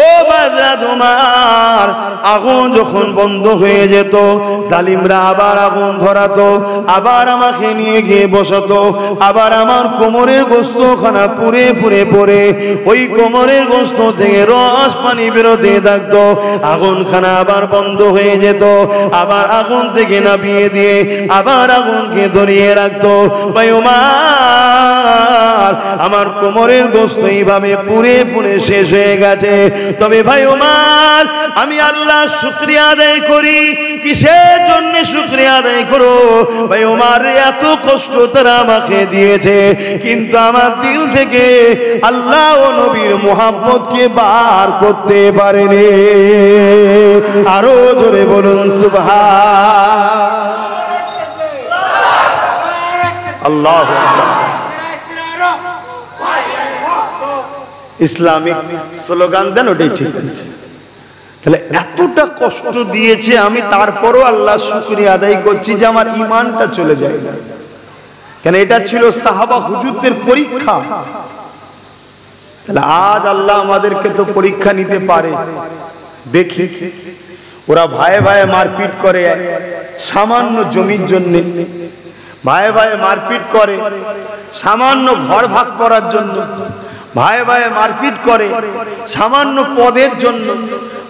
S1: ও হযরত ওমর, আগুন যখন বন্ধ হয়ে যেত, জালিমরা আবার আগুন ধরাতো, আবার আমাকে নিয়ে গিয়ে বসাতো, আবার আমার কোমরের গোশতখানা পুড়ে পুড়ে পড়ে ওই কোমরের গোশত থেকে রস পানি বেরোতে থাকতো। আগুনখানা আবার বন্ধ হয়ে যেত, আবার আগুন থেকে নামিয়ে দিয়ে আবার আগুনকে ধরিয়ে রাখতো। ভাই ওমর, আমার কোমরের গোশত এইভাবে পুড়ে পুড়ে শেষ হয়ে গেছে। তবে ভাই ওমর, আমি আল্লাহ শুকরিয়া আদায় করি। কিসের জন্য শুকরিয়া আদায় করো? ভাই ওমর, এত কষ্ট তারা আমাকে দিয়েছে, কিন্তু আমার দিল থেকে আল্লাহ ও নবীর মুহাব্বতকে বার করতে পারেনি। আরো জোরে বলুন সুবহান আল্লাহ। ইসলামিক স্লোগান দেন, ওটাই ঠিক আছে। তাহলে এতটা কষ্ট দিয়েছে, আমি তারপরও আল্লাহ শুকরিয়া আদায় করছি যে আমার ঈমানটা চলে যায় না। কেন? এটা ছিল সাহাবা হুজুরদের পরীক্ষা। তাহলে আজ আল্লাহ আমাদেরকে তো পরীক্ষা নিতে পারে। দেখি ওরা ভাইয়ে ভাইয়ে মারপিট করে সামান্য জমির জন্য, ভাইয়ে ভাইয়ে মারপিট করে সামান্য ঘর ভাগ করার জন্য, ভাইয়ে ভাইয়ে মারপিট করে সামান্য পদের জন্য,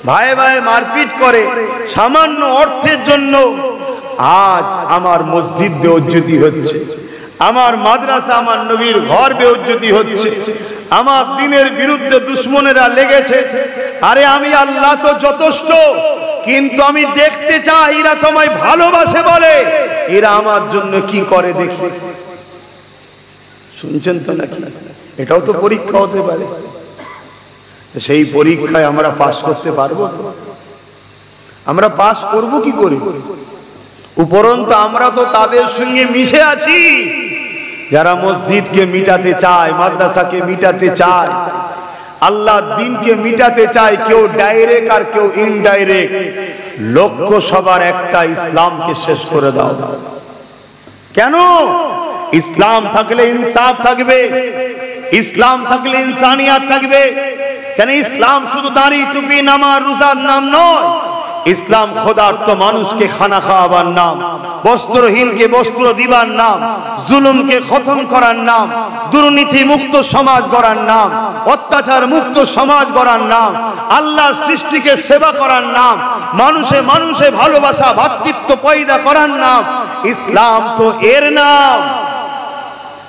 S1: ভাইয়ে ভাইয়ে মারপিট করে সামান্য অর্থের জন্য। আজ আমার মসজিদ বেইজ্জতি হচ্ছে, আমার মাদ্রাসা, আমার নবীর ঘর বেইজ্জতি হচ্ছে, আমার দ্বীনের বিরুদ্ধে দুশমনেরা লেগেছে। আরে আমি আল্লাহ তো যথেষ্ট, কিন্তু আমি দেখতে চাই এরা তোমায় ভালোবাসে বলে এরা আমার জন্য কি করে দেখি। শুনছেন তো নাকি? এটাও তো পরীক্ষা হতে পারে। সেই পরীক্ষায় আমরা পাস করতে পারবো তো? আমরা পাস করব কি করে? উপরন্তু আমরা তো তাদের সঙ্গে মিশে আছি যারা মসজিদকে মিটাতে চায়, মাদ্রাসাকে মিটাতে চায়, আল্লাহর দ্বীনকে মিটাতে চায়। কেউ ডাইরেক্ট আর কেউ ইনডাইরেক্ট। লক্ষ্য সবার একটা, ইসলামকে শেষ করে দাও। কেন? ইসলাম থাকলে ইনসাফ থাকবে, ইসলাম থাকলে ইনসানিয়াত থাকবে। কেন? ইসলাম শুধু দাড়ি টুপি নামাজ রোজার নাম নয়। ইসলাম খোদার্থ মানুষকে খানা খাওয়াবার নাম, বস্ত্রহীনকে বস্ত্র দিবার নাম, জুলুমকে খতম করার নাম, দুর্নীতি মুক্ত সমাজ গড়ার নাম, অত্যাচার মুক্ত সমাজ গড়ার নাম, আল্লাহর সৃষ্টিকে সেবা করার নাম, মানুষে মানুষে ভালোবাসা ভ্রাতৃত্ব পয়দা করার নাম। ইসলাম তো এর নাম।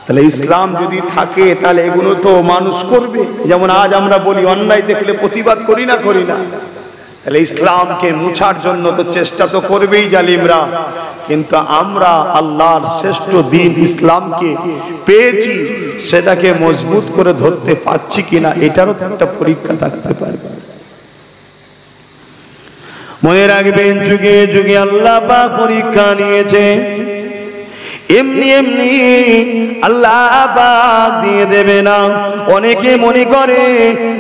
S1: তাহলে ইসলাম যদি থাকে তাহলে এগুলো তো মানুষ করবে। যেমন আজ আমরা বলি অন্যায় দেখলে প্রতিবাদ করি না, করি না। তাহলে ইসলামকে মুছার জন্য তো চেষ্টা তো করবেই জালিমরা। কিন্তু আমরা আল্লাহর শ্রেষ্ঠ দ্বীন ইসলামকে পেয়েছি, সেটাকে মজবুত করে ধরতে পারছি কিনা, এটারও একটা পরীক্ষা থাকতে পারবে। মনে রাখবেন, যুগে যুগে আল্লাহ পাক পরীক্ষা নিয়েছে। এমনি এমনি আল্লাহ পাক দিয়ে দেবে না। অনেকে মনে করে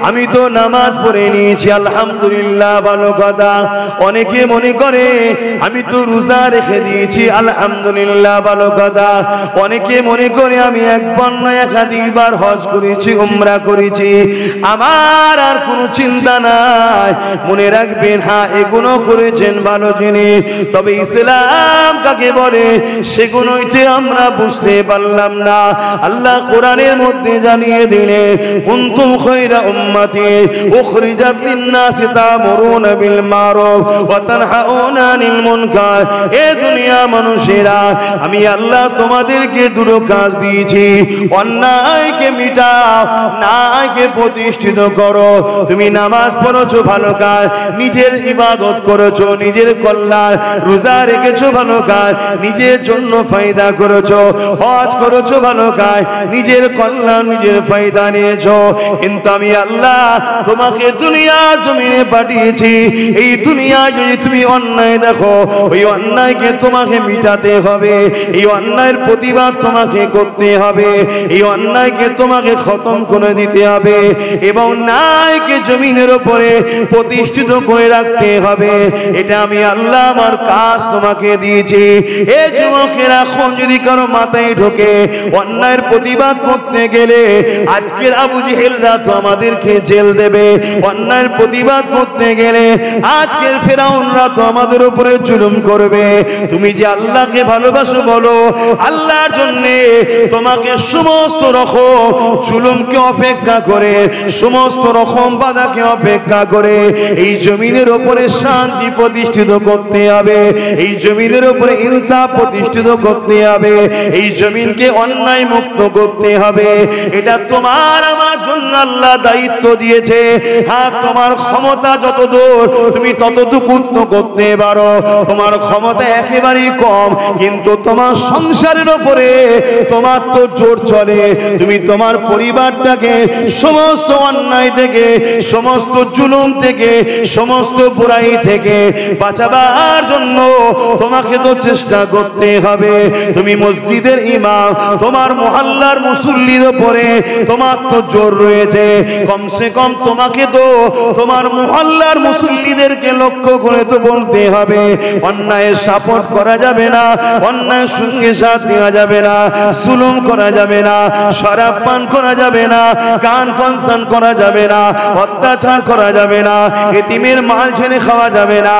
S1: আমি তো নামাজ পড়ে নিয়েছি, আলহামদুলিল্লাহ, ভালো কথা। অনেকে মনে করে আমি তো রোজা রেখে দিয়েছি, আলহামদুলিল্লাহ, ভালো কথা। অনেকে মনে করে আমি একবার নয় একাধিকবার হজ করেছি, উমরা করেছি, আমার আর কোনো চিন্তা নাই। মনে রাখবেন, হ্যাঁ এগুলো করেছেন ভালো জিনিস, তবে ইসলাম কাকে বলে সেগুলোই আমরা বুঝতে পারলাম না। আল্লাহ কোরআনের মধ্যে জানিয়ে দিলে, কুনতুম খায়রা উম্মাতি উখরিজাত লিন-নাসি তা'মুরুনা বিল মারুফ ওয়া তানহাউনা আনিল মুনকার। এ দুনিয়া মানুষেরা, আমি আল্লাহ তোমাদেরকে দুটো কাজ দিয়েছি। অন্যায়কে মিটাও, ন্যায়কে প্রতিষ্ঠিত করো। তুমি নামাজ পড়েছো, ভালো কাজ। নিজের ইবাদত করেছো, নিজের কল্যাণ। রোজা রেখেছো, ভালো কাজ। নিজের জন্য ফায়দা করেছো, হজ করেছো ভালো কাজ, নিজের কল্যাণ নিজের ফায়দা নিয়েছো। কিন্তু আমি আল্লাহ তোমাকে দুনিয়া জমিনে পাঠিয়েছি। এই দুনিয়ায় যদি তুমি অন্যায় দেখো, ওই অন্যায়কে তোমাকে মিটাতে হবে, এই অন্যায়ের প্রতিবাদ তোমাকে করতে হবে, এই অন্যায়কে তোমাকে খতম করে দিতে হবে এবং ন্যায়কে জমিনের উপরে প্রতিষ্ঠিত করে রাখতে হবে। এটা আমি আল্লাহ আমার কাজ তোমাকে দিয়েছি। এই যুবকেরা এখন যদি কারো মাথায় ঢোকে অন্যায়ের প্রতিবাদ করতে গেলে, আজকের আবু জেহেলরা তো আমাদেরকে জেল দেবে। অন্যায়ের প্রতিবাদ করতে গেলে আজকের ফেরাউনরা তো আমাদের উপরে জুলুম করবে। তুমি যে আল্লাহকে ভালোবাসো বলো, আল্লাহর জন্য তোমাকে সমস্ত রকম জুলুমকে অপেক্ষা করে, সমস্ত রকম বাধাকে অপেক্ষা করে এই জমিনের উপরে শান্তি প্রতিষ্ঠিত করতে হবে, এই জমিনের উপরে ইনসাফ প্রতিষ্ঠিত করতে হবে, এই জমিনকে অন্যায় মুক্ত করতে হবে। এটা তোমার আমার জন্য আল্লাহ দায়িত্ব দিয়েছে। হ্যাঁ, তোমার ক্ষমতা যতদূর তুমি ততটুকু করতে পারো, তোমার ক্ষমতা একেবারেই কম, কিন্তু তোমার সংসারের উপরে তোমার তো জোর চলে। তুমি তোমার পরিবারটাকে সমস্ত অন্যায় থেকে, সমস্ত জুলুম থেকে, সমস্ত বুরাই থেকে বাঁচাবার জন্য তোমাকে তো চেষ্টা করতে হবে। তুমি মসজিদের ইমাম, তোমার মহল্লার মুসল্লির উপরে তোমার তো জোর রয়েছে। কমসে কম তোমাকে তো তোমার মহল্লার মুসল্লিদেরকে লক্ষ্য করে তো বলতে হবে অন্যায়ের সাপোর্ট করা যাবে না, অন্যায়ের সঙ্গে সাথ দেওয়া যাবে না, জুলুম করা যাবে না, শরাব পান করা যাবে না, গান ফাংশন করা যাবে না, অত্যাচার করা যাবে না, এতিমের মাল ছেড়ে খাওয়া যাবে না।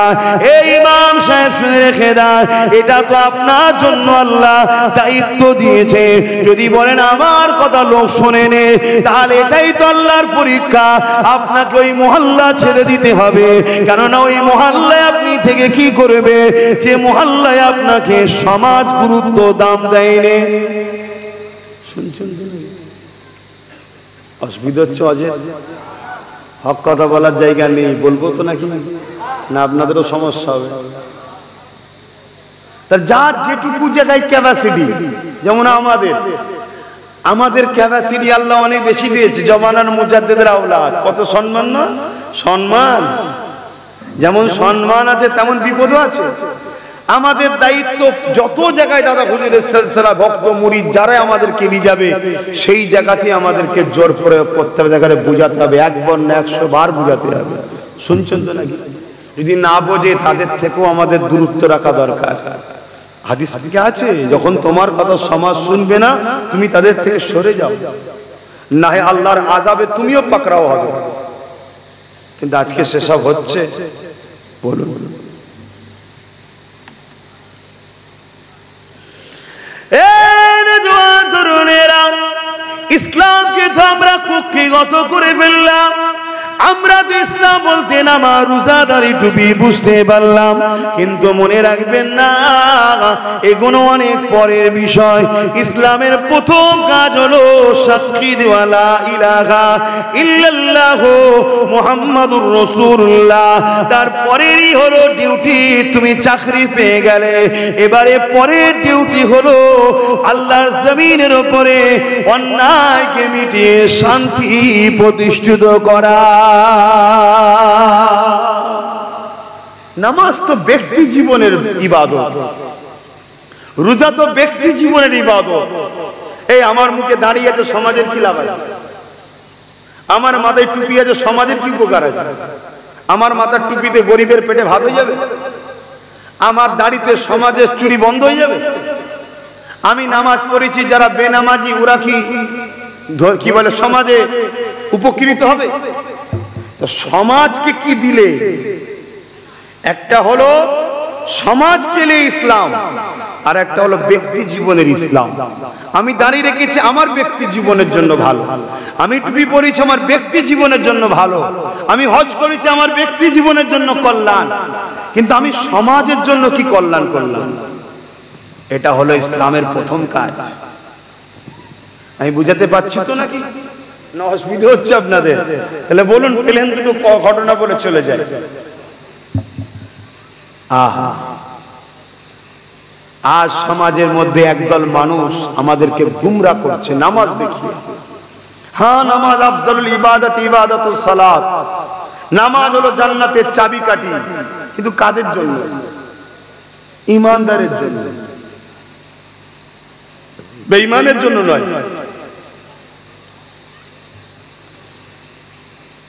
S1: এই ইমাম সাহেব শুনে রেখে দেন, এটা তো আপনার জন্য আল্লাহ দায়িত্ব দিয়েছে। যদি বলেন আমার কথা লোক শোনে নে, তাহলে এটাই তো আল্লাহর পরীক্ষা। আপনাকে ওই মহল্লা ছেড়ে দিতে হবে, কেননা ওই মহল্লায় আপনি থেকে কি করবে যে মহল্লায় আপনাকে সমাজ গুরুত্ব দাম দেয়নি। শুনছেন অসুবিধা হচ্ছে? অজয় হক কথা বলার জায়গা নেই, বলবো তো নাকি না? আপনাদেরও সমস্যা হবে। তার যার যেটুকু জায়গায় ক্যাপাসিটি, যেমন আমাদের ক্যাপাসিটি আল্লাহ অনেক বেশি দিয়েছে। জমানার মুজাদ্দিদের আওলাদ, কত সম্মান না? সম্মান যেমন সম্মান আছে তেমন বিপদও আছে। আমাদের দায়িত্ব যত জায়গায় দাদা হুজুরের সিলসিলা ভক্ত মুরিদ যারা আমাদেরকে নিয়ে যাবে, সেই জায়গাতে আমাদেরকে জোর প্রয়োগ করতে হবে, জায়গায় বোঝাতে হবে, একবার না 100 বার বোঝাতে হবে। শুনছেন তো নাকি? যদি না বোঝে তাদের থেকেও আমাদের দূরত্ব রাখা দরকার। হাদিস কি আছে, যখন তোমার কথা সমাজ শুনবে না তুমি তাদের থেকে সরে যাও, না হয় আল্লাহর আযাবে তুমিও পাকড়াও হবে। কিন্তু আজকে সেসব হচ্ছে? বলুন ইসলামকে তো আমরা কুক্ষিগত করে ফেললাম। আমরা তো ইসলাম বলতে নামাজ রোজাদারি টুপি বুঝতে পারলাম, কিন্তু মনে রাখবেন না এগুলো অনেক পরের বিষয়। ইসলামের প্রথম কাজ হলো সাক্ষী দেওয়া লা ইলাহা ইল্লাল্লাহ মুহাম্মাদুর রাসূলুল্লাহ। তারপরেরই হলো ডিউটি, তুমি চাকরি পেয়ে গেলে, এবারে পরের ডিউটি হলো আল্লাহর জমিনের উপরে অন্যায়কে মিটিয়ে শান্তি প্রতিষ্ঠিত করা। নামাজ তো ব্যক্তি জীবনের ইবাদত, রোজা তো ব্যক্তি জীবনের ইবাদত। এই আমার মুখে দাঁড়িয়ে আছে, সমাজের কি লাভ আছে? আমার মাথায় টুপি আছে, সমাজের কি উপকার আছে? আমার মাথার টুপিতে গরিবের পেটে ভাত হয়ে যাবে? আমার দাড়িতে সমাজের চুরি বন্ধ হয়ে যাবে? আমি নামাজ পড়েছি, যারা বেনামাজি ওরা কি বলে সমাজে উপকৃত হবে? সমাজকে কি দিলে? একটা হলো সমাজকে নিয়ে ইসলাম, আর একটা হলো ব্যক্তি জীবনের ইসলাম। আমি দাঁড়িয়ে রেখেছি আমার ব্যক্তি জীবনের জন্য ভালো, আমি টুপি পরেছি আমার ব্যক্তি জীবনের জন্য ভালো, আমি হজ করেছি আমার ব্যক্তি জীবনের জন্য কল্যাণ, কিন্তু আমি সমাজের জন্য কি কল্যাণ করলাম? এটা হলো ইসলামের প্রথম কাজ। আমি বুঝাতে পারছি তো নাকি? না অসুবিধা হচ্ছে আপনাদের? তাহলে বলুন, প্লেন দুটো ঘটনা বলে চলে যায়। আহা,
S2: আজ সমাজের মধ্যে একদল মানুষ আমাদেরকে গুমরা করছে নামাজ দেখিয়ে। হ্যাঁ, নামাজ আফজালুল ইবাদত, ইবাদাতুস সালাত, নামাজ হলো জান্নাতের চাবিকাঠি, কিন্তু কাদের জন্য? ঈমানদারের জন্য, বেঈমানের জন্য নয়।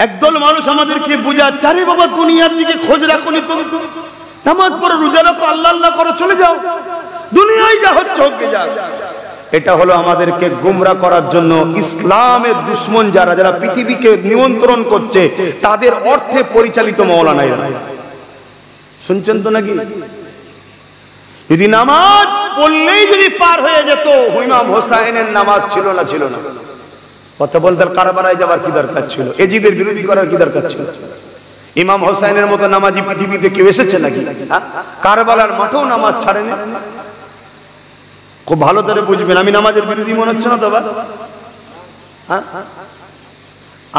S2: একদল মানুষ আমাদেরকে বুঝাচ্ছে, আরে বাবা দুনিয়ার দিকে খোঁজ রাখুনি তুমি, নামাজ পড়ো, রোজা রাখো, আল্লাহ আল্লাহ করো, চলে যাও, দুনিয়ায় যা হচ্ছে হোক যাক। এটা হলো আমাদেরকে গুমরা করার জন্য ইসলামের দুশমন যারা যারা পৃথিবীকে নিয়ন্ত্রণ করছে তাদের অর্থে পরিচালিত মাওলানারা। শুনছেন তো নাকি? যদি নামাজ পড়লেই যদি পার হয়ে যেত, ইমাম হোসাইনের নামাজ ছিল না? ছিল না। কথা বলতে কারবালায় যাবার কি দরকার ছিল? এজিদের বিরোধী করার কি দরকার ছিল? ইমাম হোসাইনের মতো নামাজি পৃথিবীতে কেউ এসেছে নাকি? কারবালার মাঠেও নামাজ ছাড়েনি। খুব ভালো করে বুঝবেন, আমি নামাজের বিরোধী মনে হচ্ছে না তো?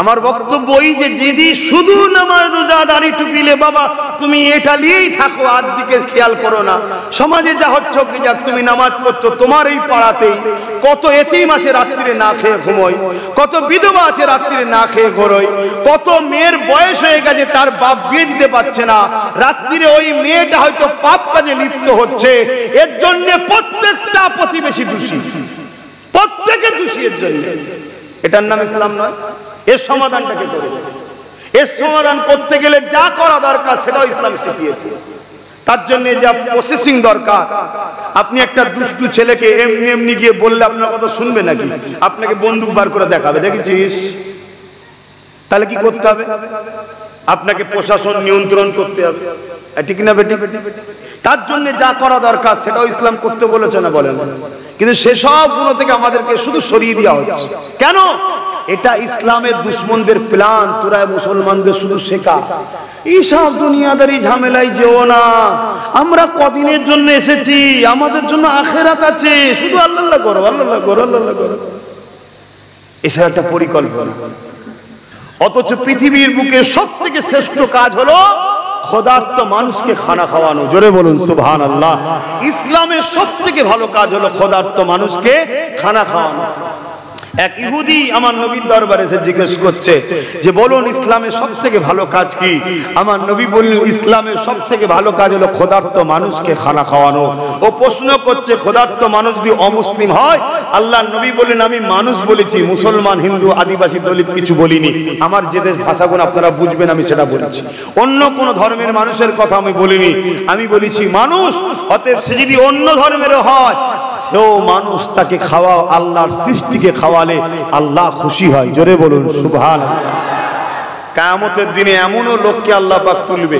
S2: আমার বক্তব্য এই যে যদি শুধু নামাজ রোজা দাড়ি টুপিলে বাবা তুমি এটা নিয়েই থাকো, আর দিকে খেয়াল করো না, সমাজে যা হচ্ছে কি যাক, তুমি নামাজ পড়ছো, তোমার এই পাড়াতেই কত এতিম আছে রাত্রিরে না খেয়ে ঘুমোয়, কত বিধবা আছে রাত্রিরে না খেয়ে ঘোরোয়, কত মেয়ের বয়স হয়ে গেছে তার বাপ বিয়ে দিতে পারছে না, রাত্রিরে ওই মেয়েটা হয়তো পাপ কাজে লিপ্ত হচ্ছে, এর জন্য প্রত্যেকটা প্রতিবেশী দোষী, প্রত্যেকে দোষী এর জন্য। এটার নাম ইসলাম নয়। এর সমাধানটাকে করে, এর সমাধান করতে গেলে যা করা দরকার সেটাও ইসলাম শিখিয়েছে। তার জন্য যা প্রসেসিং দরকার, আপনি একটা দুষ্টু ছেলেকে এমনি এমনি গিয়ে বললে আপনার কথা শুনবে নাকি? আপনাকে বন্দুক বার করে দেখাবে, দেখেছিস? তাহলে কি করতে হবে? আপনাকে প্রশাসন নিয়ন্ত্রণ করতে হবে, ঠিক না বেটি? তার জন্য যা করা দরকার সেটাও ইসলাম করতে বলেছে না? বলেন। কিন্তু সেসব গুলো থেকে আমাদেরকে শুধু সরিয়ে দেওয়া হচ্ছে। কেন? এটা ইসলামের দুশমনদের প্ল্যান। তোরা মুসলমানদের শুধু শেখা, এইসব দুনিয়াদারি ঝামেলায় যেও না, আমরা কদিনের জন্য এসেছি, আমাদের জন্য আখেরাত আছে, শুধু আল্লাহ আল্লাহ করো, আল্লাহ আল্লাহ করো, আল্লাহ আল্লাহ করো, এসব একটা পরিকল্পনা। অথচ পৃথিবীর বুকে সব থেকে শ্রেষ্ঠ কাজ হলো ক্ষুধার্ত মানুষকে খানা খাওয়ানো। জোরে বলুন সুবহানাল্লাহ। ইসলামের সব থেকে ভালো কাজ হলো ক্ষুধার্ত মানুষকে খানা খাওয়ানো। এক ইহুদি আমার নবীর দরবারে এসে জিজ্ঞেস করছে যে বলুন ইসলামের সব থেকে ভালো কাজ কি? আমার নবী বললেন ইসলামের সব থেকে ভালো কাজ হলো ক্ষুধার্ত মানুষকে খানা খাওয়ানো। ও প্রশ্ন করছে ক্ষুধার্ত মানুষ যদি অমুসলিম হয়? আল্লাহর নবী বললেন আমি মানুষ বলেছি, মুসলমান, হিন্দু, আদিবাসী, দলিত কিছু বলিনি। আমার যে দেশ ভাষাগুলো আপনারা বুঝবেন আমি সেটা বলেছি, অন্য কোন ধর্মের মানুষের কথা আমি বলিনি। আমি বলেছি মানুষ। অতএব সে যদি অন্য ধর্মেরও হয় সেও মানুষ, তাকে খাওয়াও, আল্লাহর সৃষ্টিকে খাওয়ালে আল্লাহ খুশি হয়। জোরে বলুন সুবহানাল্লাহ। কিয়ামতের দিনে এমনও লোককে আল্লাহ পাক তুলবে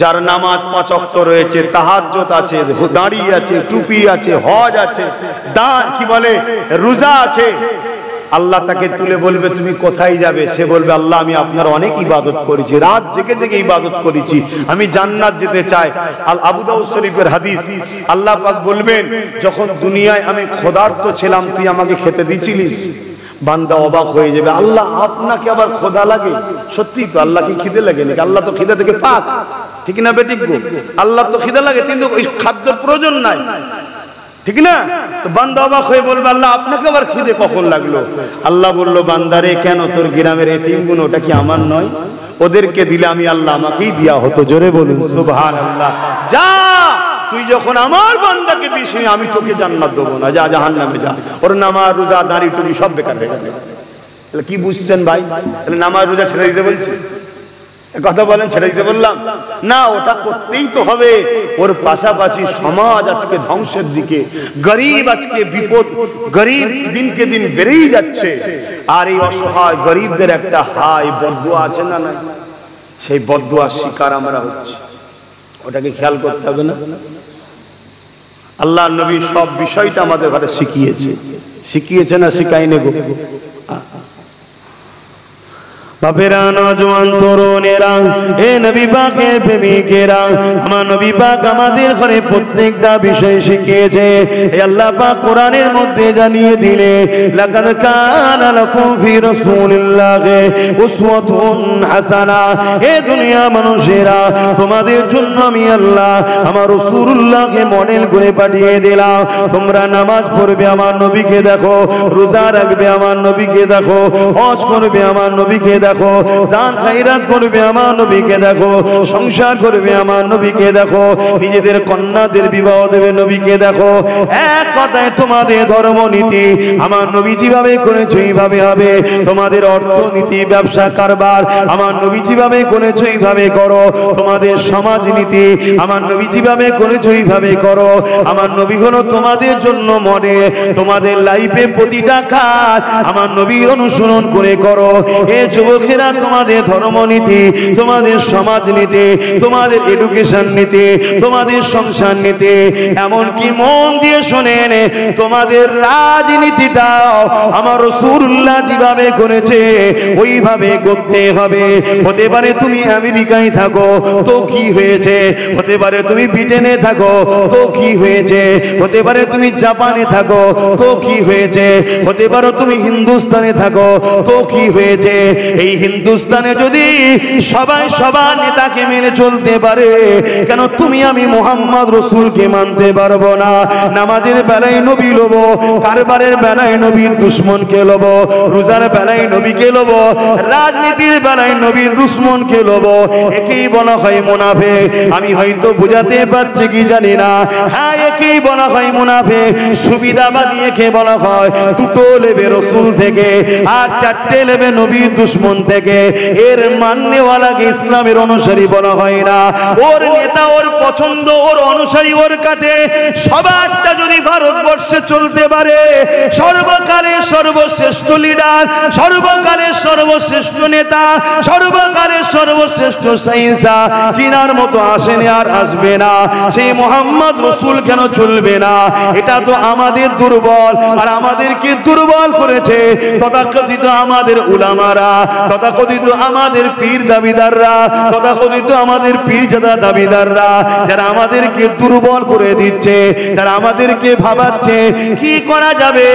S2: যার নামাজ 5 ওয়াক্ত রয়েছে, তাহাজ্জুদ আছে, দাড়ি আছে, টুপি আছে, হজ আছে, কি বলে রোজা আছে। আল্লাহ তাকে তুলে বলবে তুমি কোথায় যাবে? সে বলবে আল্লাহ আমি আপনার অনেক ইবাদত করেছি, রাত জেগে জেগে ইবাদত করেছি, আমি জান্নাত যেতে চাই। আল আবু দাউদ শরীফের হাদিস, আল্লাহ পাক বলবেন যখন দুনিয়ায় আমি ক্ষুধার্ত ছিলাম তুই আমাকে খেতে দিয়েছিলিস? বান্দা অবাক হয়ে যাবে, আল্লাহ আপনাকে আবার ক্ষুধা লাগে? সত্যি তো, আল্লাহ কি খিদে লাগে নাকি? আল্লাহ তো খিদে থেকে পাক, ঠিক না বেটিক? আল্লাহ তো খিদে লাগে কিন্তু ওই খাদ্যের প্রয়োজন নাই, ঠিক না? তো বান্দা অবাক হয়ে বলবে আল্লাহ আপনাকে আবার খিদে কখন লাগলো? আল্লাহ বললো বান্দারে কেন তোর গ্রামের এতিমগুলো ওটা কি আমার নয়? ওদেরকে দিলে আমি আল্লাহ আমাকেই দেয়া হতো। জোরে বলুন সুবহানাল্লাহ। যা, তুই যখন আমার বান্দাকে দিস আমি তোকে জান্নাত দেবো না, যা জাহান্নামে যা। ওর নামাজ রোজা দাড়ি টুপি সব বেকার হয়ে গেল। তাহলে কি বুঝছেন ভাই? তাহলে নামাজ রোজা ছেড়ে দিতে বলছি? কথা বলেন ছেড়ে দিতে বললাম না, ওটা করতেই তো হবে। ওর পাশাপাশি সমাজ আজকে ধ্বংসের দিকে, গরিব আজকে বিপদ, গরিব দিনকে দিন বেড়েই যাচ্ছে। আর এই অসহায় গরিবদের একটা হাই বদদুয়া আছে না? না, সেই বদদুয়ার শিকার আমরা হচ্ছি। ওটাকে খেয়াল করতে হবে না? আল্লাহ নবী সব বিষয়টা আমাদের ঘরে শিখিয়েছে, শিখিয়েছে না শিখাইনে গো?
S1: বাপেরা, নওজোয়ান তরুণেরা, এ নবী পাকের প্রেমিকেরা, আমার নবী পাক আমাদের ঘরে প্রত্যেকটা বিষয় শিখিয়েছে। এই আল্লাহ পাক কোরআনের মধ্যে জানিয়ে দিলে, লাকাদ কানা লাকুম ফি রাসূলিল্লাহি উসওয়াতুন হাসানা। এ দুনিয়া মানুষেরা, তোমাদের জন্য আমি আল্লাহ আমার রাসূলুল্লাহকে মডেল করে পাঠিয়ে দিলাম। তোমরা নামাজ পড়বে, আমার নবীকে দেখো, রোজা রাখবে, আমার নবীকে দেখো, হজ করবে, আমার নবীকে দেখো, জান খায়রাত করবে, আমার নবীকে দেখো, সংসার করবে, আমার নবীকে দেখো, নিজেদের কন্যাদের বিবাহ দেবে, নবীকে দেখো। এক কথায় তোমাদের ধর্মনীতি আমার নবী যেভাবে করেছে এইভাবে হবে। তোমাদের অর্থনীতি, ব্যবসা কারবার আমার নবী যেভাবে করেছে এইভাবে করো। তোমাদের সমাজনীতি আমার নবী যেভাবে করেছে এইভাবে করো। আমার নবী হলো তোমাদের জন্য মডেল। তোমাদের লাইফে প্রতিটা কাজ আমার নবী অনুসরণ করে করো। এ যুবকেরা, তোমাদের ধর্মনীতি, তোমাদের সমাজনীতি, তোমাদের এডুকেশন নীতি, তোমাদের সংসার নীতি, এমনকি মন দিয়ে শোনেন, তোমাদের রাজনীতিটাও আমার রাসূলুল্লাহ যেভাবে করেছে ওইভাবে করতে হবে। হতে পারে তুমি আমেরিকায় থাকো, তো কি হয়েছে? হতে পারে তুমি ব্রিটেনে থাকো, তো কি হয়েছে? হতে পারে তুমি জাপানে থাকো, তো কি হয়েছে? হতে পারো তুমি হিন্দুস্তানে থাকো, তো কি হয়েছে? এই হিন্দুস্তানে যদি সবাই সবার নেতাকে মেনে চলতে পারে, কেন তুমি আমি মুহাম্মদ রাসূলকে মানতে পারবো না? নামাজের বেলায় নবী লোবো, কারবারের বেলায় নবীর দুশমনকে লোবো, রোজার বেলায় নবীকে লোবো, রাজনীতির বেলায় নবীর দুশমনকে লোবো। একেই বলা হয় মুনাফিক। আমি হয়তো বুঝাতে পারছি কি জানি না, হ্যাঁ একেই বলা হয় মুনাফিক। সুবিধাবাদী একে বলা হয়, দুটো লেবে রাসূল থেকে আর চারটে লেবে নবীর দুশমন থেকে। এর মাননেওয়ালাকে ইসলামের অনুসারী বলা হয় না। ওর নেতা, ওর পছন্দ, ওর অনুসারী ওর কাছে সবারটা যদি ভারতবর্ষে চলতে পারে, সর্বকালের সর্বশ্রেষ্ঠ লিডার, সর্বকালের সর্বশ্রেষ্ঠ নেতা, সর্বকালের সর্বশ্রেষ্ঠ সাইন্সা চিনার মতো আসেনি আর আসবে না, সেই মুহাম্মদ রাসূল কেন চলবে না? এটা তো আমাদের দুর্বল, আর আমাদেরকে দুর্বল করেছে তথাকথিত আমাদের উলামারা, তথাকথিত আমাদের পীর দাবিদাররা, তথাকথিত আমাদের পীরজাদা দাবিদাররা, যারা আমাদেরকে দুর্বল করে দিচ্ছে, যারা আমাদেরকে ভাবাচ্ছে কি করা যাবে,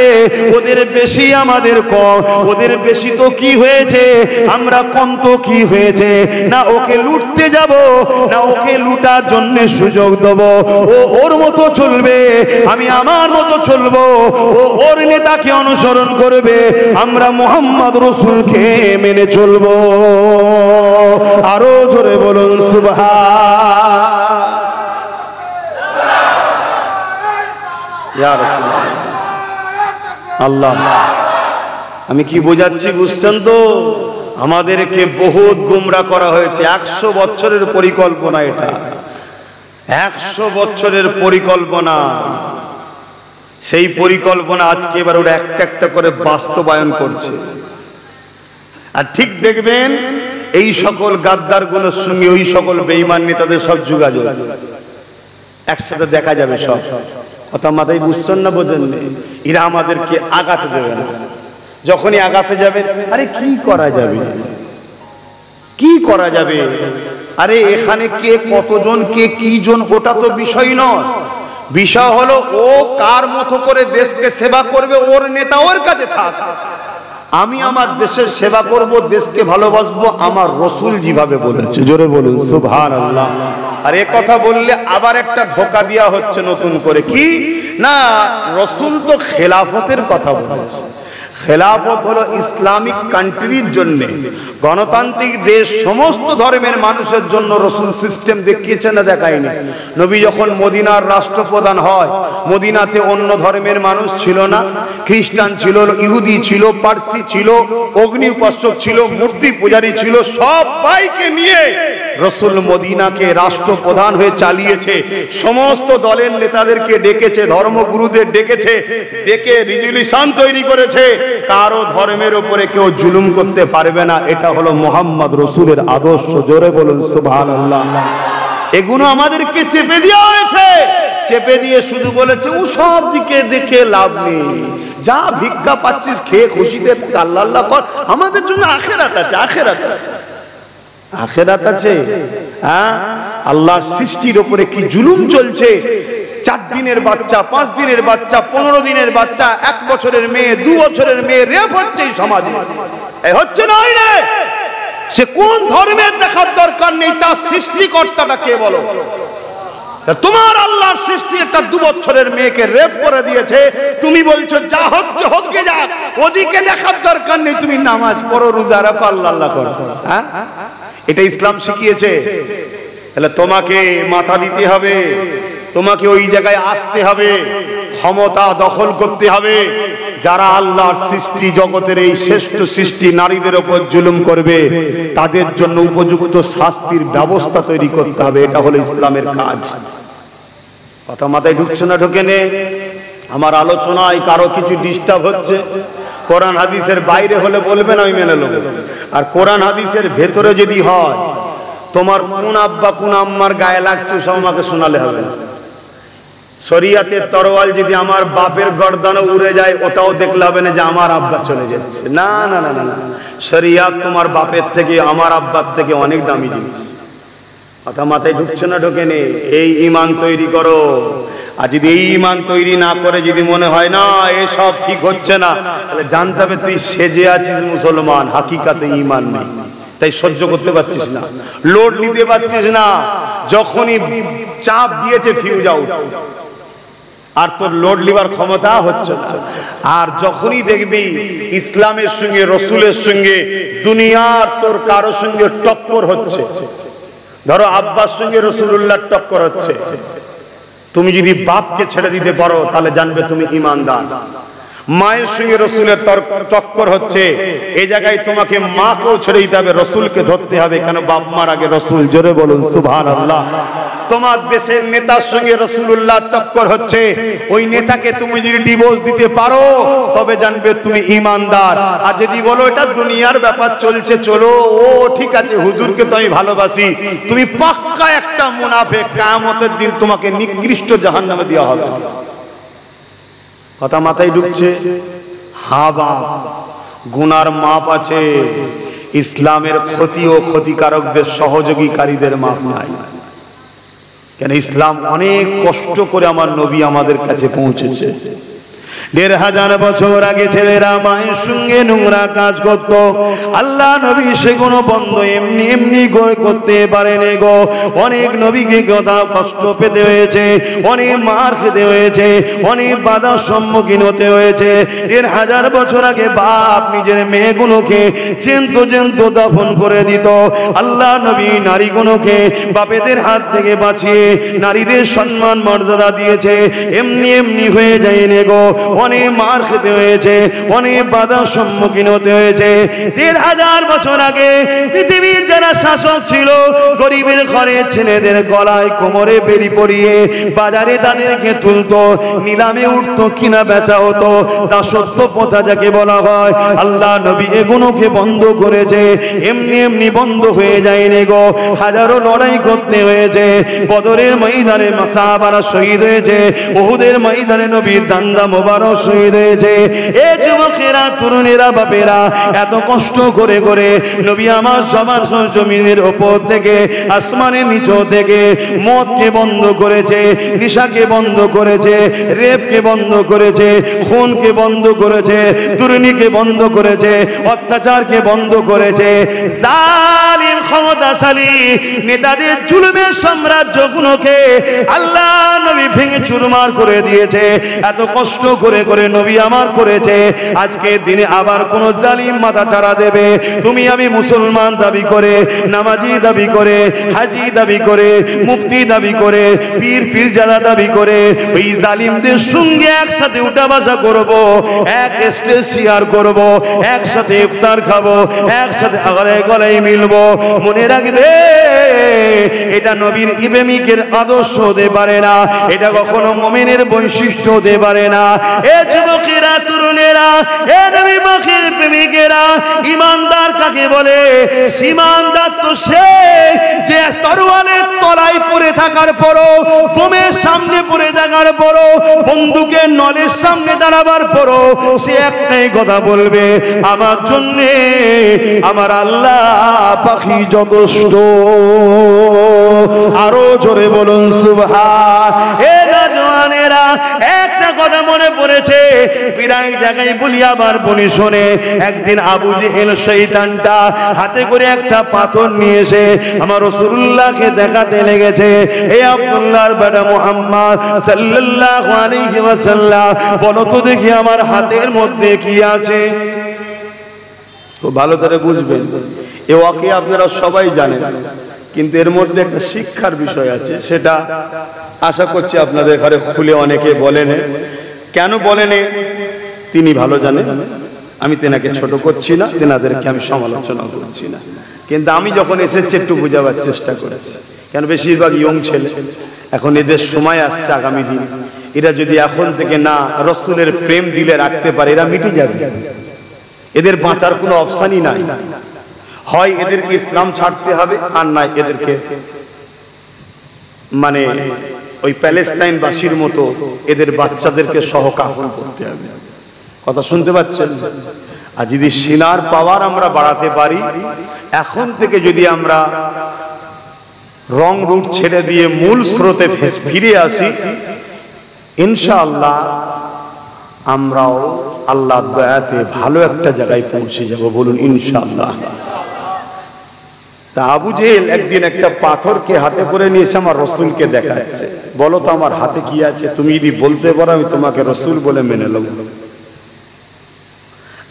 S1: ওদের বেশি আমাদের কম, ওদের বেশি তো কি হয়েছে, আমরা কম তো কি হয়েছে? না ওকে লুটতে যাব, না ওকে লুটার জন্য সুযোগ দেব। ও ওর মতো চলবে, আমি আমার মতো চলবো। ও ওর নেতাকে অনুসরণ করবে, আমরা মুহাম্মদ রাসূলকে মেনে চলবো। আরো জোরে বলুন সুবহান। ইয়া রাসূলুল্লাহ, আল্লাহ, আমি কি বোঝাচ্ছি বুঝছেন তো? আমাদেরকে বহুত গুমরাহ করা হয়েছে। 100 বছরের পরিকল্পনা এটা, 100 বছরের পরিকল্পনা। সেই পরিকল্পনা আজকে এবার ওরা একটা একটা করে বাস্তবায়ন করছে। আর ঠিক দেখবেন এই সকল গাদ্দারগুলোর সঙ্গে ওই সকল বেঈমান নেতাদের সব যোগাযোগ একসাথে দেখা যাবে। সব কথা মাথায় বুঝছেন না, বোঝেন? এরা আমাদেরকে আগাতে দেবে না। যখনই আগাতে যাবে, আরে কি করা যাবে, কি করা যাবে, আরে এখানে কে কতজন, কে কি জন, ওটা তো বিষয় নয়। বিষয় হলো ও কার মতো করে দেশকে সেবা করবে, ওর নেতা ওর কাছে থাক। আমি আমার দেশের সেবা করব, দেশকে ভালোবাসবো আমার রাসূল যেভাবে বলেছে। জোরে বলুন সুবহানাল্লাহ। আর এ কথা বললে আবার একটা ধোঁকা দেওয়া হচ্ছে নতুন করে, কি না, রাসূল তো খেলাফতের কথা বলেছে। খেলাফত হলো ইসলামিক কান্ট্রির জন্য, গণতান্ত্রিক দেশ, সমস্ত ধর্মের মানুষের জন্য রাসূল সিস্টেম দেখিয়েছেন না দেখায়নি? নবী যখন মদিনার রাষ্ট্রপ্রধান হয়, মদিনাতে অন্য ধর্মের মানুষ ছিল না, খ্রিস্টান ছিল, ইহুদি ছিল, পারসি ছিল, অগ্নি উপাসক ছিল, মূর্তি পূজারী ছিল, সবাইকে নিয়ে রাসূল মদিনাকে রাষ্ট্রপ্রধান হয়ে চালিয়েছে। সমস্ত দলের নেতাদেরকে ডেকেছে, ধর্মগুরুদের ডেকেছে, ডেকে রেজুলেশন তৈরি করেছে, কারো ধর্মের উপরে কেউ জুলুম করতে পারবে না। এটা হলো মুহাম্মদ রাসূলের আদর্শ। জোরে বলুন সুবহানাল্লাহ। এগুলো আমাদেরকে চেপে দেওয়া হয়েছে, চেপে দিয়ে শুধু বলেছে ও সব দিকে দেখে লাভ নেই,
S2: যা ভিক্ষা পাচ্ছিস খেয়ে খুশিতে আল্লাহ আল্লাহ কর, আমাদের জন্য আখেরাত আছে, আখেরাত আছে, আখেরাত আছে। হ্যাঁ, আল্লাহর সৃষ্টির উপরে কি জুলুম চলছে। 4 দিনের বাচ্চা, 5 দিনের বাচ্চা, 15 দিনের বাচ্চা, 1 বছরের মেয়ে, 2 বছরের মেয়ে রেপ হচ্ছে এই সমাজে। এই হচ্ছে না রে, সে কোন ধর্মের দেখার দরকার নেই, তার সৃষ্টিকর্তাটা কে বলো। তোমার আল্লাহর সৃষ্টি একটা 2 বছরের মেয়েকে রেপ করে দিয়েছে, তুমি বলছো যা হচ্ছে হোক গে যাক, ওদিকে দেখার দরকার নেই, তুমি নামাজ পড়ো, রোজা রাখো, আল্লাহ আল্লাহ করো। হ্যাঁ, এটা ইসলাম শিখিয়েছে। তাহলে তোমাকে মাথা দিতে হবে, তোমাকে ওই জায়গায় আসতে হবে, ক্ষমতা দখল করতে হবে। যারা আল্লাহর সৃষ্টি, জগতের এই শ্রেষ্ঠ সৃষ্টি নারীদের উপর জুলুম করবে, তাদের জন্য উপযুক্ত শাস্তির ব্যবস্থা তৈরি করতে হবে। এটা হলো ইসলামের কাজ। কথা মাথায় ঢুকছে না? ঢোকে নে। আমার আলোচনায় কারো কিছু ডিস্টার্ব হচ্ছে, কোরআন হাদিসের বাইরে হলে বলবেন, আমি মেনে নেব। আর কোরআন হাদিসের ভেতরে যদি হয়, তোমার কোন আব্বা কোন আম্মার গায়ে লাগছে সব আমাকে শোনালে হবে না। শরিয়াতের তরোয়াল যদি আমার বাপের গর্দানে উড়ে যায়, ওটাও দেখলে হবে না যে আমার আব্বা চলে যাচ্ছে। না না না না, শরিয়াত তোমার বাপের থেকে, আমার আব্বার থেকে অনেক দামি জিনিস। কথা মাথায় ঢুকছে না? ঢোকে নে। এই ঈমান তৈরি করো। আর যদি এই ঈমান তৈরি না করে যদি মনে হয় না এসব ঠিক হচ্ছে না, তাহলে জানতে হবে তুই সেজে আছিস মুসলমান, হাকিকাতে ঈমান নেই। তাই সহ্য করতে পারছিস না, লোড নিতে পারছিস না। যখনই চাপ দিয়েছে ফিউজ আউট, আর তোর লোড লিবার ক্ষমতা হচ্ছে না। আর যখনই দেখবি ইসলামের সঙ্গে, রসুলের সঙ্গে, দুনিয়ার তোর কারো সঙ্গে টক্কর হচ্ছে, ধরো আব্বার সঙ্গে রসুলুল্লাহ টক্কর হচ্ছে, তুমি যদি বাপকে ছেড়ে দিতে পারো তাহলে জানবে তুমি ঈমানদার। মায়ের সঙ্গে রসুলের টক্কর হচ্ছে, এই জায়গায় তোমাকে মাকেও ছেড়ে দিতে হবে, রসুলকে ধরতে হবে। কেন? বাপ মার আগে রসুল। জোরে বলুন সুবহানাল্লাহ। তোমার দেশের নেতার সঙ্গে রসুলুল্লাহ টক্কর হচ্ছে, ওই নেতাকে তুমি যদি ডিভোর্স দিতে পারো তবে জানবে তুমি ঈমানদার। আর যদি বলো এটা দুনিয়ার ব্যাপার চলছে, চলো, ও ঠিক আছে, হুজুরকে তো আমি ভালোবাসি, তুমি পাক্কা একটা মুনাফিক। কিয়ামতের দিন তোমাকে নিকৃষ্ট জাহান্নামে দেওয়া হবে। কথা মাথায় ঢুকছে? হ্যাঁ বাপ, গুনার মাপ আছে, ইসলামের ক্ষতি ও ক্ষতিকারকদের সহযোগীকারীদের মাপ নাই। কেন? ইসলাম অনেক কষ্ট করে আমার নবী আমাদের কাছে পৌঁছেছে। 1500 বছর আগে ছেলেরা মায়ের সঙ্গে নোংরা কাজ করত, আল্লাহ নবী সেগুলো বন্ধ এমনি এমনি করতে পারেনি গো। অনেক নবীকে কথা কষ্ট পেতে হয়েছে, অনেক মার খেতে হয়েছে, অনেক বাধার সম্মুখীন হতে হয়েছে। 1500 বছর আগে বাপ নিজের মেয়েগুলোকে চেন্ত চেন্ত দাফন করে দিত। আল্লাহ নবী নারীগুলোকে বাপেদের হাত থেকে বাঁচিয়ে নারীদের সম্মান মর্যাদা দিয়েছে। এমনি এমনি হয়ে যায়নি গো, অনেক মার খেতে হয়েছে, অনেক বাধার সম্মুখীন হতে হয়েছে। 1500 বছর আগে পৃথিবীর যারা শাসক ছিল, গরিবের ঘরে ছেলেদের গলায় কোমরে বেরি পরিয়ে বাজারে তাদেরকে তুলতো, নিলামে উঠতো, কিনা বেচা হতো, দাসত্ব প্রথা যাকে বলা হয়। আল্লাহ নবী এগুলোকে বন্ধ করেছে। এমনি এমনি বন্ধ হয়ে যায়নি গো, হাজারো লড়াই করতে হয়েছে। বদরের ময়দানে সাহাবারা শহীদ হয়েছে, উহুদের ময়দানে নবীর দান্দা মোবারক শহীদ হয়েছে। এ যুবকেরা, তরুণেরা, বাপেরা এত কষ্ট করে করে নবী আমার সবার জমিনের উপর থেকে, আসমানের নিচ থেকে মদকে বন্ধ করেছে, নেশাকে বন্ধ করেছে, রেপকে বন্ধ করেছে, খুনকে বন্ধ করেছে, দুর্নীতিকে বন্ধ করেছে, অত্যাচারকে বন্ধ করেছে। জালিম ক্ষমতাশালী নেতাদের জুলুমের সাম্রাজ্যগুলোকে আল্লাহ নবী ভেঙে চুরমার করে দিয়েছে। এত কষ্ট করে করে নবী আমার করেছে। আজকে দিনে আবার কোন জালিম মাথা চারা দেবে, তুমি আমি মুসলমান দাবি করে, নামাজি দাবি করে, হাজি দাবি করে, মুফতি দাবি করে, পীর পীরজাদা দাবি করে, ওই জালিমদের সঙ্গে একসাথে উঠা বসা করবো, এক স্টেজ শেয়ার করবো, একসাথে ইফতার খাবো, একসাথে গলায় গলায় মিলবো,
S1: মনে রাখবে এটা নবীর প্রেমিকের আদর্শ হতে পারে না, এটা কখনো মুমিনের বৈশিষ্ট্য হতে পারে না। এ যুবকেরা, তরুণেরা, এ নবী পাকের প্রেমিকেরা, ঈমানদার কাকে বলে? ঈমানদার তো সে যে তরোয়ালের তলায় পড়ে থাকার পরও, বোমের সামনে পড়ে থাকার পরও, বন্দুকের নলের সামনে দাঁড়াবার পরও সে একটাই কথা বলবে, আমার জন্যে আমার আল্লাহ পাখি যথেষ্ট। আরো জোরে বলুন সুবহান। এ নওজওয়ানেরা, একটা কথা মনে পড়েছে, প্রায় জায়গায় বলি, আবার বলি শোনে। একদিন আবু জেহেল শয়তানটা হাতে করে একটা পাথর নিয়ে এসে আমার রাসূলুল্লাহকে দেখাতে লেগেছে। হে আব্দুল্লাহর বেটা মুহাম্মদ সাল্লাল্লাহু আলাইহি ওয়াসাল্লাম, বলো তো দেখি আমার হাতের মধ্যে কি আছে। তো ভালো করে বুঝবেন, এ ওয়াকিয়া আপনারা সবাই জানেন, কিন্তু এর মধ্যে একটা শিক্ষার বিষয় আছে, সেটা আশা করছি আপনাদের ঘরে খুলে অনেকে বলেন। কেন বলেন তিনি ভালো জানেন, আমি তেনাকে ছোট করছি না, তেনাদেরকে আমি সমালোচনা করছি না, কিন্তু আমি যখন এসেছি একটু বোঝাবার চেষ্টা করেছি। কেন বেশিরভাগ ইয়ং ছেলে, এখন এদের সময় আসছে আগামী দিন, এরা যদি এখন থেকে না রাসূলের প্রেম দিলে রাখতে পারে, এরা মিটে যাবে, এদের বাঁচার কোনো অপশনই নাই। হয় এদেরকে ইসলাম ছাড়তে হবে, আর নাই এদেরকে মানে ওই প্যালেস্টাইনবাসীর মতো এদের বাচ্চাদেরকে সহকাফন করতে হবে। কথা শুনতে পাচ্ছেন? আর যদি সিনার পাওয়ার আমরা বাড়াতে পারি, এখন থেকে যদি আমরা রং রুট ছেড়ে দিয়ে মূল স্রোতে ফিরে আসি, ইনশাআল্লাহ আমরাও আল্লাহর দয়াতে ভালো একটা জায়গায় পৌঁছে যাব। বলুন ইনশাআল্লাহ। তা আবু জেহেল একদিন একটা পাথরকে হাতে করে নিয়েছে, আমার রাসূলকে দেখাচ্ছে, বলো তো আমার হাতে কি আছে, তুমি যদি বলতে পারো আমি তোমাকে রাসূল বলে মেনে নেব।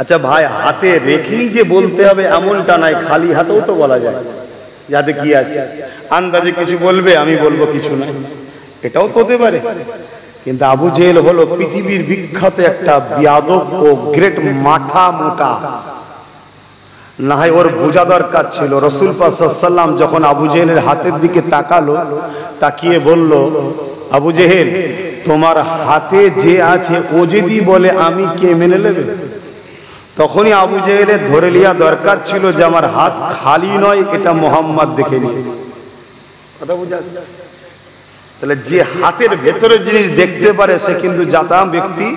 S1: আচ্ছা ভাই, হাতে রেখেই যে বলতে হবে এমনটা নাই, খালি হাতেও তো বলা যায় যাতে কি আছে। আন্দাজে কিছু বলবে, আমি বলবো কিছু নাই, এটাও তো হতে পারে। কিন্তু আবু জেহেল হলো পৃথিবীর বিখ্যাত একটা বিয়াদব ও গ্রেট মাথা মোটা। না হয় ওর বোঝা দরকার ছিল। রাসূল পাক সাল্লাল্লাহু আলাইহি ওয়াসাল্লাম যখন আবু জেহেলের হাতের দিকে তাকালো, তাকিয়ে বলল, আবু জেহেল তোমার হাতে যে আছে ও যদি বলে আমি কে মেনে নেবে? তখনই আবু জেহেলের ধরে লিয়া দরকার ছিল যে আমার হাত খালি নয়, এটা মুহাম্মদ দেখে নিয়ে। কথা বুঝা? তাহলে যে হাতের ভেতরের জিনিস দেখতে পারে সে কিন্তু জাতা ব্যক্তি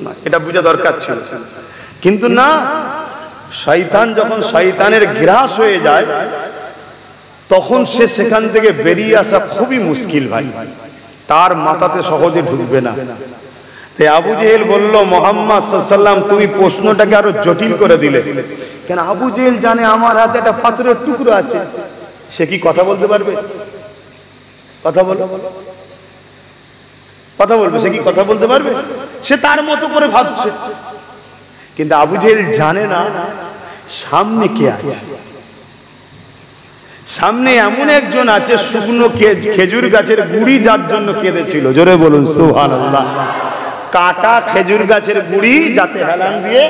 S1: না, এটা বোঝা দরকার ছিল। কিন্তু না, শয়তান যখন শয়তানের গ্রাস হয়ে যায়, তখন সে সেখান থেকে বেরিয়ে আসা খুবই মুশকিল ভাই, তার মাথাতে সহজে ঢুকবে না। তাই আবু জেহেল বলল, মুহাম্মদ সাল্লাল্লাহু আলাইহি ওয়াসাল্লাম তুমি প্রশ্নটাকে আরো জটিল করে দিলে। কেন আবু জেহেল জানে আমার হাতে একটা পাথরের টুকরো আছে, সে কি কথা বলতে পারবে? কথা বলো, কথা বলবে, সে কি কথা বলতে পারবে? সে তার মতো করে ভাবছে। কিন্তু আবু জেহেল জানে না সামনে কে আছে। সামনে এমন একজন আছে, শুকনো খেজুর গাছের গুড়ি যার জন্য কেঁদেছিল। জোরে বলুন সুবহানাল্লাহ। কাটা খেজুর গাছের গুড়ি যাতে হেলান দিয়ে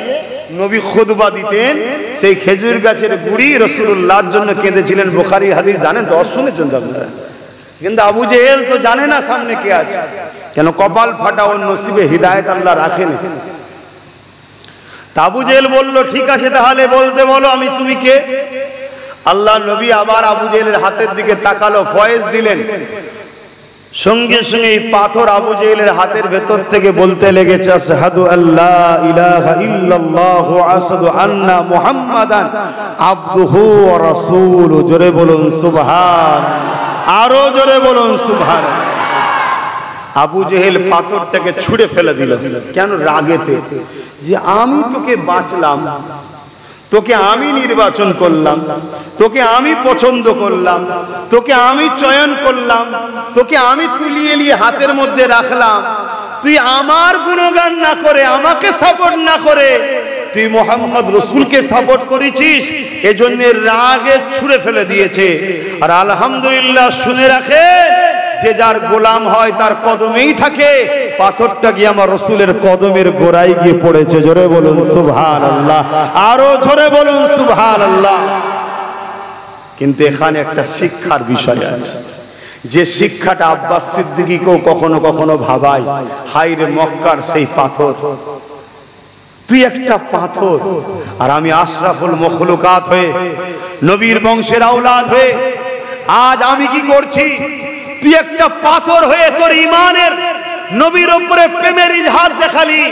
S1: নবী খুতবা দিতেন, সেই খেজুর গাছের গুড়ি রাসূলুল্লাহর জন্য কেঁদেছিলেন। বুখারী হাদিস জানেন তো, শুনেছেন তো আপনারা। কিন্তু আবু জেহেল তো জানে না সামনে কে আছে। কেন? কপাল ফাটা, ওর নসিবে হিদায়াত আল্লাহ রাখেন। আবু জেহেল বলল, ঠিক আছে তাহলে বলতে বলো আমি তুমি কে। আল্লাহ নবী আবার আবু জেহেলের হাতের দিকে তাকালো, ফয়েজ দিলেন। সঙ্গে সঙ্গে পাথর আবু জেহেলের হাতের ভেতর থেকে বলতে লেগেছে, আশহাদু আল্লা ইলাহা ইল্লাল্লাহ ওয়া আশহাদু আন্না মুহাম্মাদান আবদুহু ওয়া রাসূলুহু। জোরে বলুন সুবহান, আরো জোরে বলুন সুবহান। আবু জেহেল পাথরটাকে ছুঁড়ে ফেলে দিল। কেন? রাগেতে, যে আমি তোকে বাঁচলাম, তোকে আমি নির্বাচন করলাম, তোকে আমি পছন্দ করলাম, তোকে আমি চয়ন করলাম, তোকে আমি তুলিয়ে নিয়ে হাতের মধ্যে রাখলাম, তুই আমার গুণগান না করে, আমাকে সাপোর্ট না করে তুই মুহাম্মদ রাসূলকে সাপোর্ট করেছিস, এজন্য রাগে ছুঁড়ে ফেলে দিয়েছে। আর আলহামদুলিল্লাহ, শুনে রাখে, যে যার গোলাম হয় তার কদমেই থাকে। পাথরটা গিয়ে আমার রাসূলের কদমের গোড়ায় গিয়ে পড়েছে। জোরে বলুন সুবহানাল্লাহ, আরো জোরে বলুন সুবহানাল্লাহ।
S2: কিন্তু এখানে একটা শিক্ষার বিষয় আছে, যে শিক্ষাটা আব্বাস সিদ্দিকীকেও কখনো কখনো ভাবায়, হায় রে মক্কার সেই পাথর, তুই একটা পাথর আর আমি আশরাফুল মখলুকাত হয়ে, নবীর বংশের আওলাদ হয়ে আজ আমি কি করছি? তুই একটা পাথর হয়ে তোর ইমানের, নবীর উপরে প্রেমের ইজহার দেখালি,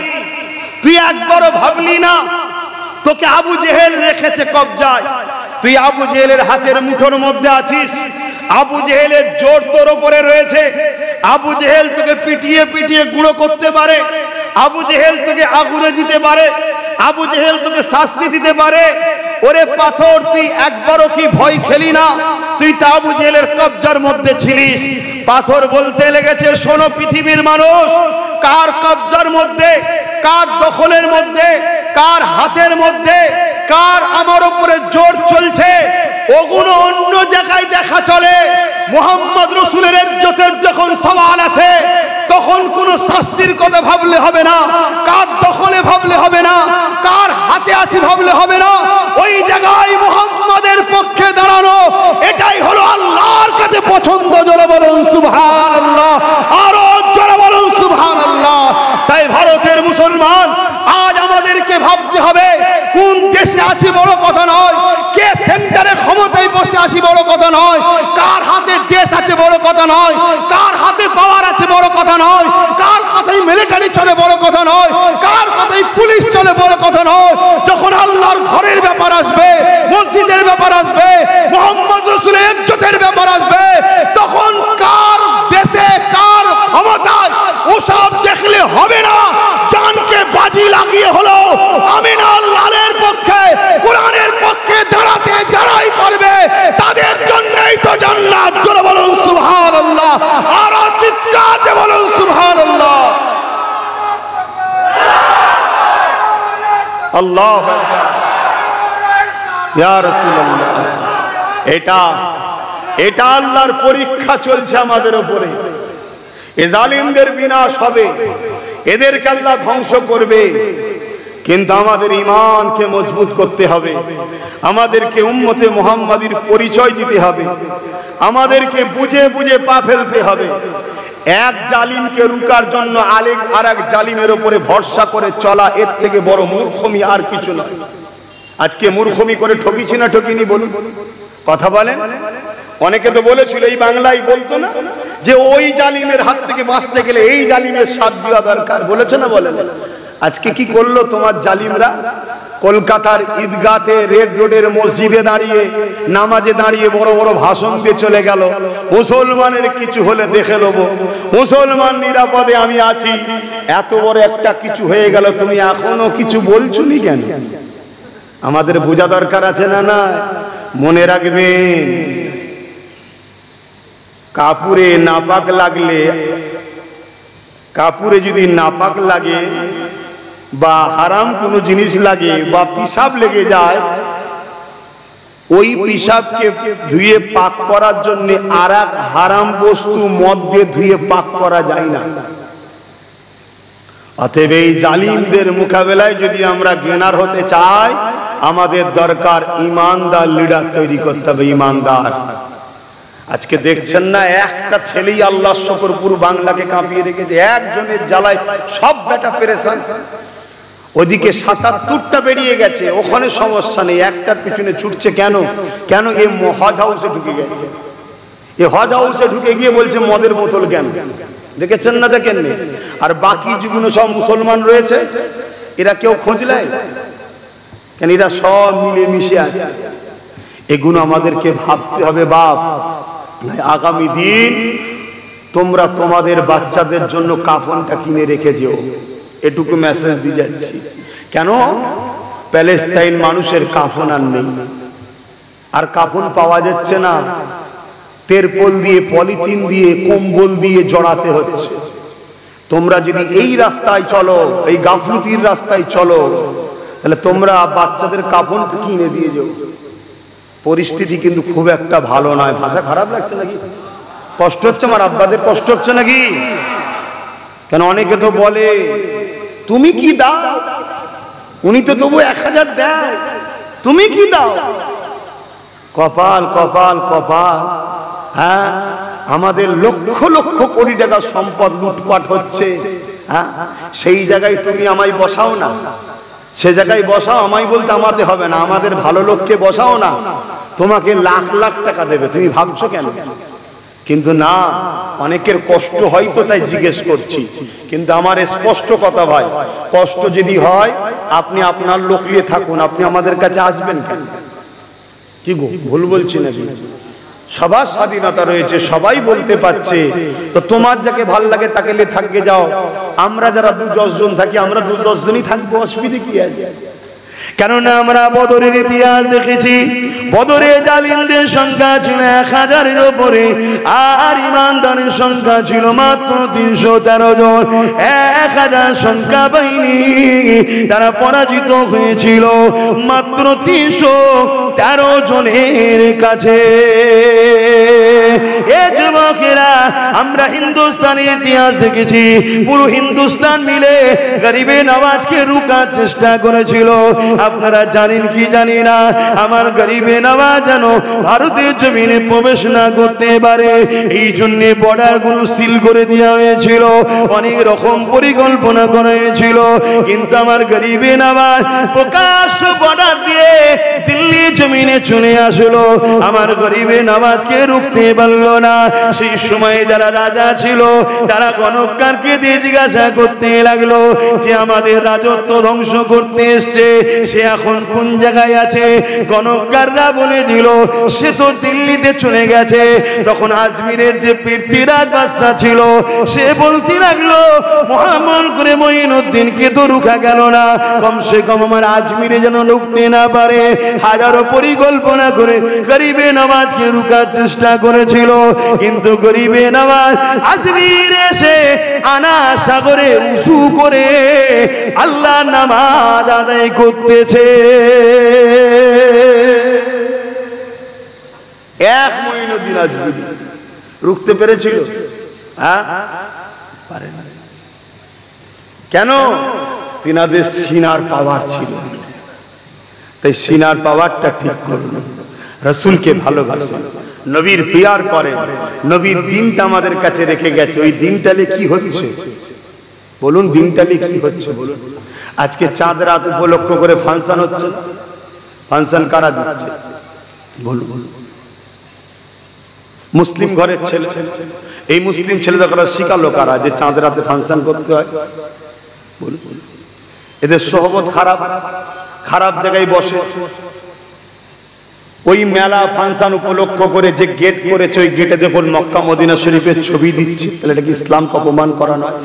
S2: তুই একবারও ভাবলি না তোকে আবু জেহেল রেখেছে কবজায়, তুই আবু জেহেলের হাতের মুঠোর মধ্যে আছিস, আবু জেহেলের জোর তোর উপরে রয়েছে, আবু জেহেল তোকে পিটিয়ে পিটিয়ে গুঁড়ো করতে পারে, আবু জেহেল তোকে আগুনে দিতে পারে, আবু জেহেল তোকে শাস্তি দিতে পারে। ওরে পাথর, তুই একবারও কি ভয় খেলি না? তুই তো আবু জেহেলের কবজার মধ্যে ছিলিস। পাথর বলতে লেগেছে, শোনো পৃথিবীর মানুষ, কার কবজার মধ্যে, কার দখলের মধ্যে, কার হাতের মধ্যে, কার আমার উপরে জোর চলছে, ওগুলো অন্য জায়গায় দেখা চলে। মুহাম্মদ রাসূলের ইজ্জতের যখন সওয়াল আসে, তখন কোন শাস্তির কথা ভাবলে হবে না, কার দখলে ভাবলে হবে না, কার হাতে আছে ভাবলে হবে না, ওই জায়গায় মুহাম্মাদের পক্ষে দাঁড়ানো, এটাই হলো আল্লাহর কাছে পছন্দ। জোরে বলুন সুবহানাল্লাহ, আরো জোরে বলুন সুবহানাল্লাহ। তাই ভারতের মুসলমান, আজ আমাদেরকে ভাবতে হবে কোন দেশে আছি বড় কথা নয়, কে সেন্টারে ক্ষমতায় বসে আছি বড় কথা নয়, কার হাতে দেশ আছে বড় কথা নয়, কার হাতে পাওয়ার আছে বড় কথা নয়, কার কথাই মিলিটারি চলে বড় কথা নয়, কার কথাই পুলিশ চলে বড় কথা নয়। যখন আল্লাহর ঘরের ব্যাপার আসবে, মসজিদের ব্যাপার আসবে, মুহাম্মদ রাসূলের ইজ্জতের ব্যাপার আসবে, তখন কার দেশে কার ক্ষমতায় ওসব দেখলে হবে না। জানকে বাজি লাগিয়ে হলো আমিনার লালের পক্ষে, কোরআনের পক্ষে দাঁড়াতে যারাই পারবে, তাদের জন্যই তো জান্নাত। জোরে বলুন সুবহানাল্লাহ, আর চিৎকারে বলুন সুবহানাল্লাহ। আল্লাহু আকবার, ইয়া রাসূলুল্লাহ। এটা আল্লাহর পরীক্ষা চলছে আমাদের উপরে। এ জালিমদের বিনাশ হবে, এদেরকে আল্লাহ ধ্বংস করবে, কিন্তু আমাদের ঈমানকে মজবুত করতে হবে, আমাদেরকে উম্মতে মুহাম্মাদির পরিচয় দিতে হবে, আমাদেরকে বুঝে বুঝে পা ফেলতে হবে। এক জালিমকে রুকার জন্য আর এক জালিমের উপরে ভরসা করে চলা, এর থেকে বড় মূর্খমি আর কিছু নয়। আজকে মূর্খমি করে ঠকিছি না ঠকিনি বলুন, কথা বলেন। অনেকে তো বলেছিল, এই বাংলায় বলতো না যে ওই জালিমের হাত থেকে বাঁচতে গেলে এই জালিমের সাথ দেওয়া দরকার, বলেছে না বলেন? আজকে কি করলো তোমার জালিমরা? কলকাতার ঈদগাতে, রেড রোডের মসজিদে দাঁড়িয়ে, নামাজে দাঁড়িয়ে বড় বড় ভাষণ দিয়ে চলে গেল, মুসলমানের কিছু হলে দেখে নেবো, মুসলমান নিরাপদে আমি আছি। এত বড় একটা কিছু হয়ে গেল, তুমি এখনো কিছু বলছো নি কেন? আমাদের বোঝা দরকার আছে না? না, মনে রাখবেন, কাপুরে নাপাক লাগলে, কাপুরে যদি নাপাক লাগে বা হারাম কোনো জিনিস লাগে বা পিসাব লেগে যায়, ওই পিসাবকে ধুয়ে পাক করার জন্য আর এক হারাম বস্তু মদ দিয়ে ধুয়ে পাক করা যায় না। অতএব এই জালিমদের মোকাবেলায় যদি আমরা গেনার হতে চাই, আমাদের দরকার ইমানদার লিডার তৈরি করতে হবে, ইমানদার। আজকে দেখছেন না, একটা ছেলেই আল্লাহ শুকর পুরো বাংলাকে কাঁপিয়ে রেখেছে, একজনের জ্বালায় সব বেটা পেরেশান। ওদিকে ৭৭টা বেরিয়ে গেছে, ওখানে সমস্যা নেই, একটার পিছনে ছুটছে কেন? কেন? এ হজ হাউসে ঢুকে গেছে, এ হজ হাউসে ঢুকে গিয়ে বলছে মদের বোতল কেন? দেখেছেন না? দেখেন। আর বাকি যেগুলো সব মুসলমান রয়েছে, এরা কেউ খোঁজ নেয় কেন? এরা সব মিলে মিশে আছে। এগুলো আমাদেরকে ভাবতে হবে। বাপ, আগামী দিন তোমরা তোমাদের বাচ্চাদের জন্য কাফনটা কিনে রেখে যেও, এটুকু মেসেজ দিয়ে যাচ্ছি। কেন? প্যালেস্তাইন মানুষের কাফন আর নেই, আর কাফন পাওয়া যাচ্ছে না, তেরপল দিয়ে, পলিথিন দিয়ে, কম্বল দিয়ে জড়াতে হচ্ছে। তোমরা যদি এই রাস্তায় চলো, এই গাফলুতির রাস্তায় চলো, তাহলে তোমরা বাচ্চাদের কাফন কিনে দিয়ে যাও। পরিস্থিতি কিন্তু খুব একটা ভালো নয়। ভাষা খারাপ লাগছে নাকি? কষ্ট হচ্ছে? আমার আব্বাদের কষ্ট হচ্ছে নাকি? কেন অনেকে তো বলে তুমি কি দাও, উনি তো তবু ১০০০ দেয়, তুমি কি দাও? কপাল কপাল কপাল। হ্যাঁ, আমাদের লক্ষ লক্ষ কোটি টাকা সম্পদ লুটপাট হচ্ছে। হ্যাঁ, সেই জায়গায় তুমি আমায় বসাও না, সে জায়গায় বসাও। আমায় বলতে আমাদের হবে না, আমাদের ভালো লোককে বসাও না, তোমাকে লাখ লাখ টাকা দেবে। তুমি ভাবছো কেন? কিন্তু না, অনেকের কষ্ট হয়তো তাই জিজ্ঞেস করছি। কিন্তু আমার স্পষ্ট কথা ভাই, কষ্ট যদি হয় আপনি আপনার লোক নিয়ে থাকুন, আপনি আমাদের কাছে আসবেন কেন? কি গো, ভুল বলছি নাকি? সবার স্বাধীনতা রয়েছে, সবাই বলতে পারছে। তো তোমার যাকে ভাল লাগে তাকে নিয়ে থাকতে যাও। আমরা যারা 2-10 জন থাকি, আমরা 2-10 জনই থাকবো, অসুবিধা কি আছে?
S1: কেননা আমরা বদরের ইতিহাস দেখেছি। বদরে জালিমদের সংখ্যা ছিল 1000-এর উপরে, আর ইমানদারের সংখ্যা ছিল মাত্র 313 জন। 1000 সংখ্যা বাহিনী তারা পরাজিত হয়েছিল মাত্র 313 জনের কাছে। এ যুবকেরা, আমরা হিন্দুস্তানের ইতিহাস দেখেছি। পুরো হিন্দুস্তান মিলে গরিবে নওয়াজকে রুখার চেষ্টা করেছিল। আপনারা জানেন কি জানি না, আমার গরিবে নওয়াজ যেন ভারতের জমিনে প্রবেশ না করতে পারে, এই জন্য বর্ডার গুলো সিল করে দেওয়া হয়েছিল, অনেক রকম পরিকল্পনা করা হয়েছিল। কিন্তু আমার গরিবে নওয়াজ প্রকাশ্য বর্ডার দিয়ে দিল্লি জমিনে চলে আসলো। আমার গরিবে নওয়াজকে রুখতে পারলো না। সেই সময় যারা রাজা ছিল তারা গণককারকে দিয়ে জিজ্ঞাসা করতে লাগলো যে আমাদের রাজত্ব ধ্বংস করতে এসছে, সে এখন কোন জায়গায় আছে? গণককাররা বলে দিল সে তো দিল্লিতে চলে গেছে। তখন আজমিরের যে পৃথ্বীরাজ বাদশা ছিল সে বলতে লাগলো মহামন করে মঈনুদ্দিনকে তো রুখা গেল না, কমসে কম আমার আজমিরে যেন ঢুকতে না পারে। হাজারো পরিকল্পনা করে গরিবে নওয়াজকে রুখার চেষ্টা করেছিল, কিন্তু গরিবে নওয়াজ আজমির এসে আনা সাগরে উঁচু করে আল্লাহ নামাজ আদায় করতেছে।
S2: এক মঈনুদ্দিন আজমিরি রুখতে পেরেছিল? হ্যাঁ, পারে না। কেন? তিনাদের সিনার পাওয়ার ছিল, তাই সিনার পাওয়ারটা ঠিক করল। রাসূলকে ভালোবাসেন, নবীর পিয়ার করেন, নবীর দিনটা আমাদের কাছে রেখে গেছে। ওই দিনটালে কি হচ্ছে বলুন? দিনটালে কি হচ্ছে বলুন? আজকে চাঁদ রাত উপলক্ষ করে ফাংশন হচ্ছে। ফাংশন কারা দিচ্ছে বলুন? মুসলিম ঘরের ছেলে। এই মুসলিম ছেলেরা শিখালো কারা যে চাঁদ রাতে ফাংশন করতে হয় বলুন? এদের সোহবত খারাপ, খারাপ জায়গায় বসে। ওই মেলা ফাংশন উপলক্ষ করে যে গেট করেছে, ওই গেটে দেখুন মক্কা মদিনা শরীফের ছবি দিচ্ছে। তাহলে এটা কি ইসলামকে অপমান করা নয়?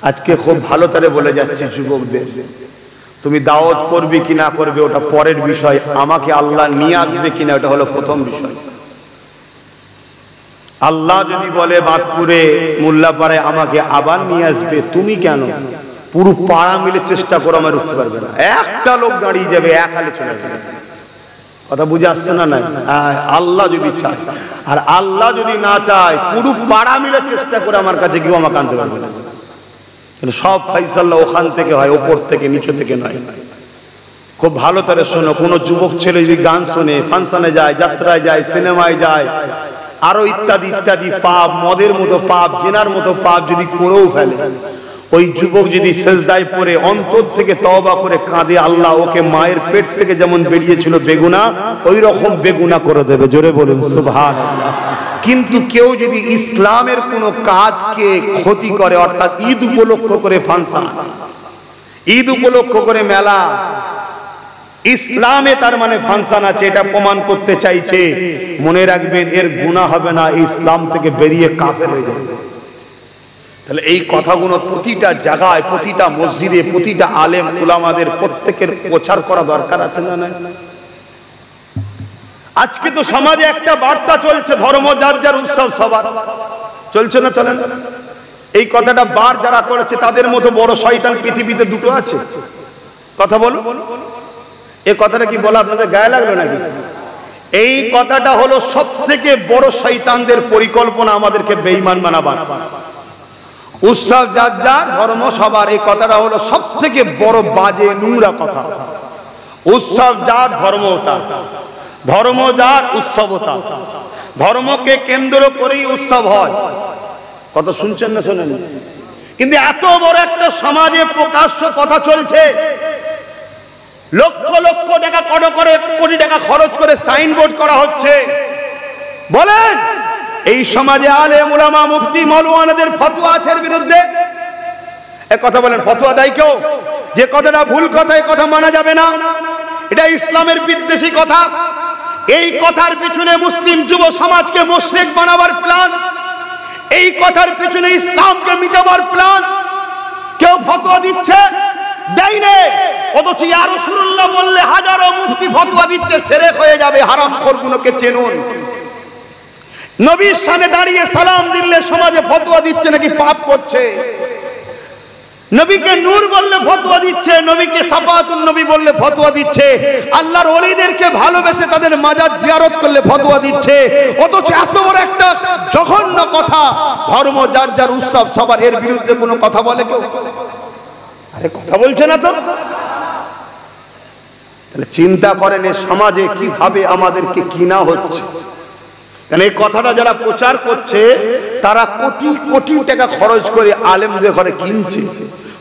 S2: আজকে খুব ভালো তারে বলে যাচ্ছে যুবকদের, তুমি দাওয়াত করবে কি না করবে ওটা পরের বিষয়, আমাকে আল্লাহ নিয়ে আসবে কিনা ওটা হলো প্রথম বিষয়। আল্লাহ যদি বলে বাঁধপুরে মোল্লাপাড়ায় আমাকে আবার নিয়ে আসবে, তুমি কেন? পুরো পাড়া মিলে চেষ্টা করো, আমার উঠতে পারবে না। একটা লোক দাঁড়িয়ে যাবে, এক হালে চলে যাবে। কথা বুঝে আসছে না? নাই আল্লাহ যদি চায়, আর আল্লাহ যদি না চায় পুরো পাড়া মিলে চেষ্টা করে আমার কাছে কেউ আমাকে আনতে পারবে না। সব ফাইসাল্লাহ ওখান থেকে হয়, ওপর থেকে, নিচু থেকে নয়। খুব ভালো করে শোনো, কোন যুবক ছেলে যদি গান শোনে, ফাংশনে যায়, যাত্রায় যায়, সিনেমায় যায়, আরো ইত্যাদি ইত্যাদি পাপ, মদের মতো পাপ, জেনার মতো পাপ যদি করেও ফেলে, ওই যুবক যদি সেজদায় পড়ে অন্তর থেকে তওবা করে কাঁদে, আল্লাহ ওকে মায়ের পেট থেকে যেমন বেরিয়েছিল বেগুনা, ওই রকম বেগুনা করে দেবে। জোরে বলুন সুবহানাল্লাহ। কিন্তু কেউ যদি ইসলামের কোনো কাজকে ক্ষতি করে, অর্থাৎ ঈদ উপলক্ষ করে ফাংশন, ঈদ উপলক্ষ করে মেলা, ইসলামে তার মানে ফাংশন আছে এটা প্রমাণ করতে চাইছে, মনে রাখবেন এর গুনাহ হবে না, ইসলাম থেকে বেরিয়ে কাফের হয়ে যাবে। তাহলে এই কথাগুলো প্রতিটা জায়গায়, প্রতিটা মসজিদে, প্রতিটা আলেম উলামাদের প্রত্যেকের প্রচার করা দরকার আছে না? না, আজকে তো সমাজে একটা বার্তা চলছে, ধর্ম যার যার উৎসব সবার, চলছে না? চলেন, এই কথাটা বার যারা করেছে তাদের মতো বড় শয়তান পৃথিবীতে দুটো আছে। কথা বলুন, এই কথাটা কি বলা আপনাদের গায়ে লাগলো নাকি? এই কথাটা হলো সব থেকে বড় শয়তানদের পরিকল্পনা, আমাদেরকে বেঈমান বানাবার। উৎসব যার যার, ধর্ম সবার, এই কথাটা হলো সব থেকে বড় বাজে নোংরা কথা। উৎসব যার, ধর্ম তার। ধর্ম যার উৎসবতা, ধর্মকে কেন্দ্র করেই উৎসব হয়। কথা শুনছেন না শোনেন? কিন্তু এত বড় একটা সমাজে প্রকাশ্য কথা চলছে, লক্ষ লক্ষ টাকা কোটি টাকা খরচ করে সাইনবোর্ড করা হচ্ছে। বলেন এই সমাজে আলেম উলামা মুফতি মৌলওয়ানাদের ফতোয়া আছে এর বিরুদ্ধে? এক কথা বলেন, ফতোয়া দেয় কেউ? যে কথাটা ভুল কথা, এই কথা মানা যাবে না, এটা ইসলামের বিদ্বেষী কথা। এই কথার পিছনে মুসলিম যুব সমাজকে মুশরিক বানাবার প্ল্যান, এই কথার পিছনে ইসলামকে মিটাবার প্ল্যান। কেউ ফতোয়া দিচ্ছে? দেয় না। অথচ ইয়া রাসূলুল্লাহ বললে হাজারো মুফতি ফতোয়া দিচ্ছে, শিরক হয়ে যাবে, হারামখোরগুলোকে চেনুন। নবীর সামনে দাঁড়িয়ে সালাম দিলে সমাজে ফতোয়া দিচ্ছে নাকি পাপ করছে। নবীকে নূর বললে ফতোয়া দিচ্ছে, নবীকে সাফাতুন নবী বললে ফতোয়া দিচ্ছে, আল্লাহর ওলিদেরকে ভালোবেসে তাদের মাজার জিয়ারত করলে ফতোয়া দিচ্ছে। অথচ এত বড় একটা জঘন্য কথা, ধর্ম যার যার উৎসব সবার, এর বিরুদ্ধে কোনো কথা বলে কেউ? আরে কথা বলছে না তো। তাহলে চিন্তা করেন এই সমাজে কিভাবে আমাদেরকে কিনা হচ্ছে। কারণ এই কথাটা যারা প্রচার করছে তারা কোটি কোটি টাকা খরচ করে আলেমদের ঘরে কিনছে,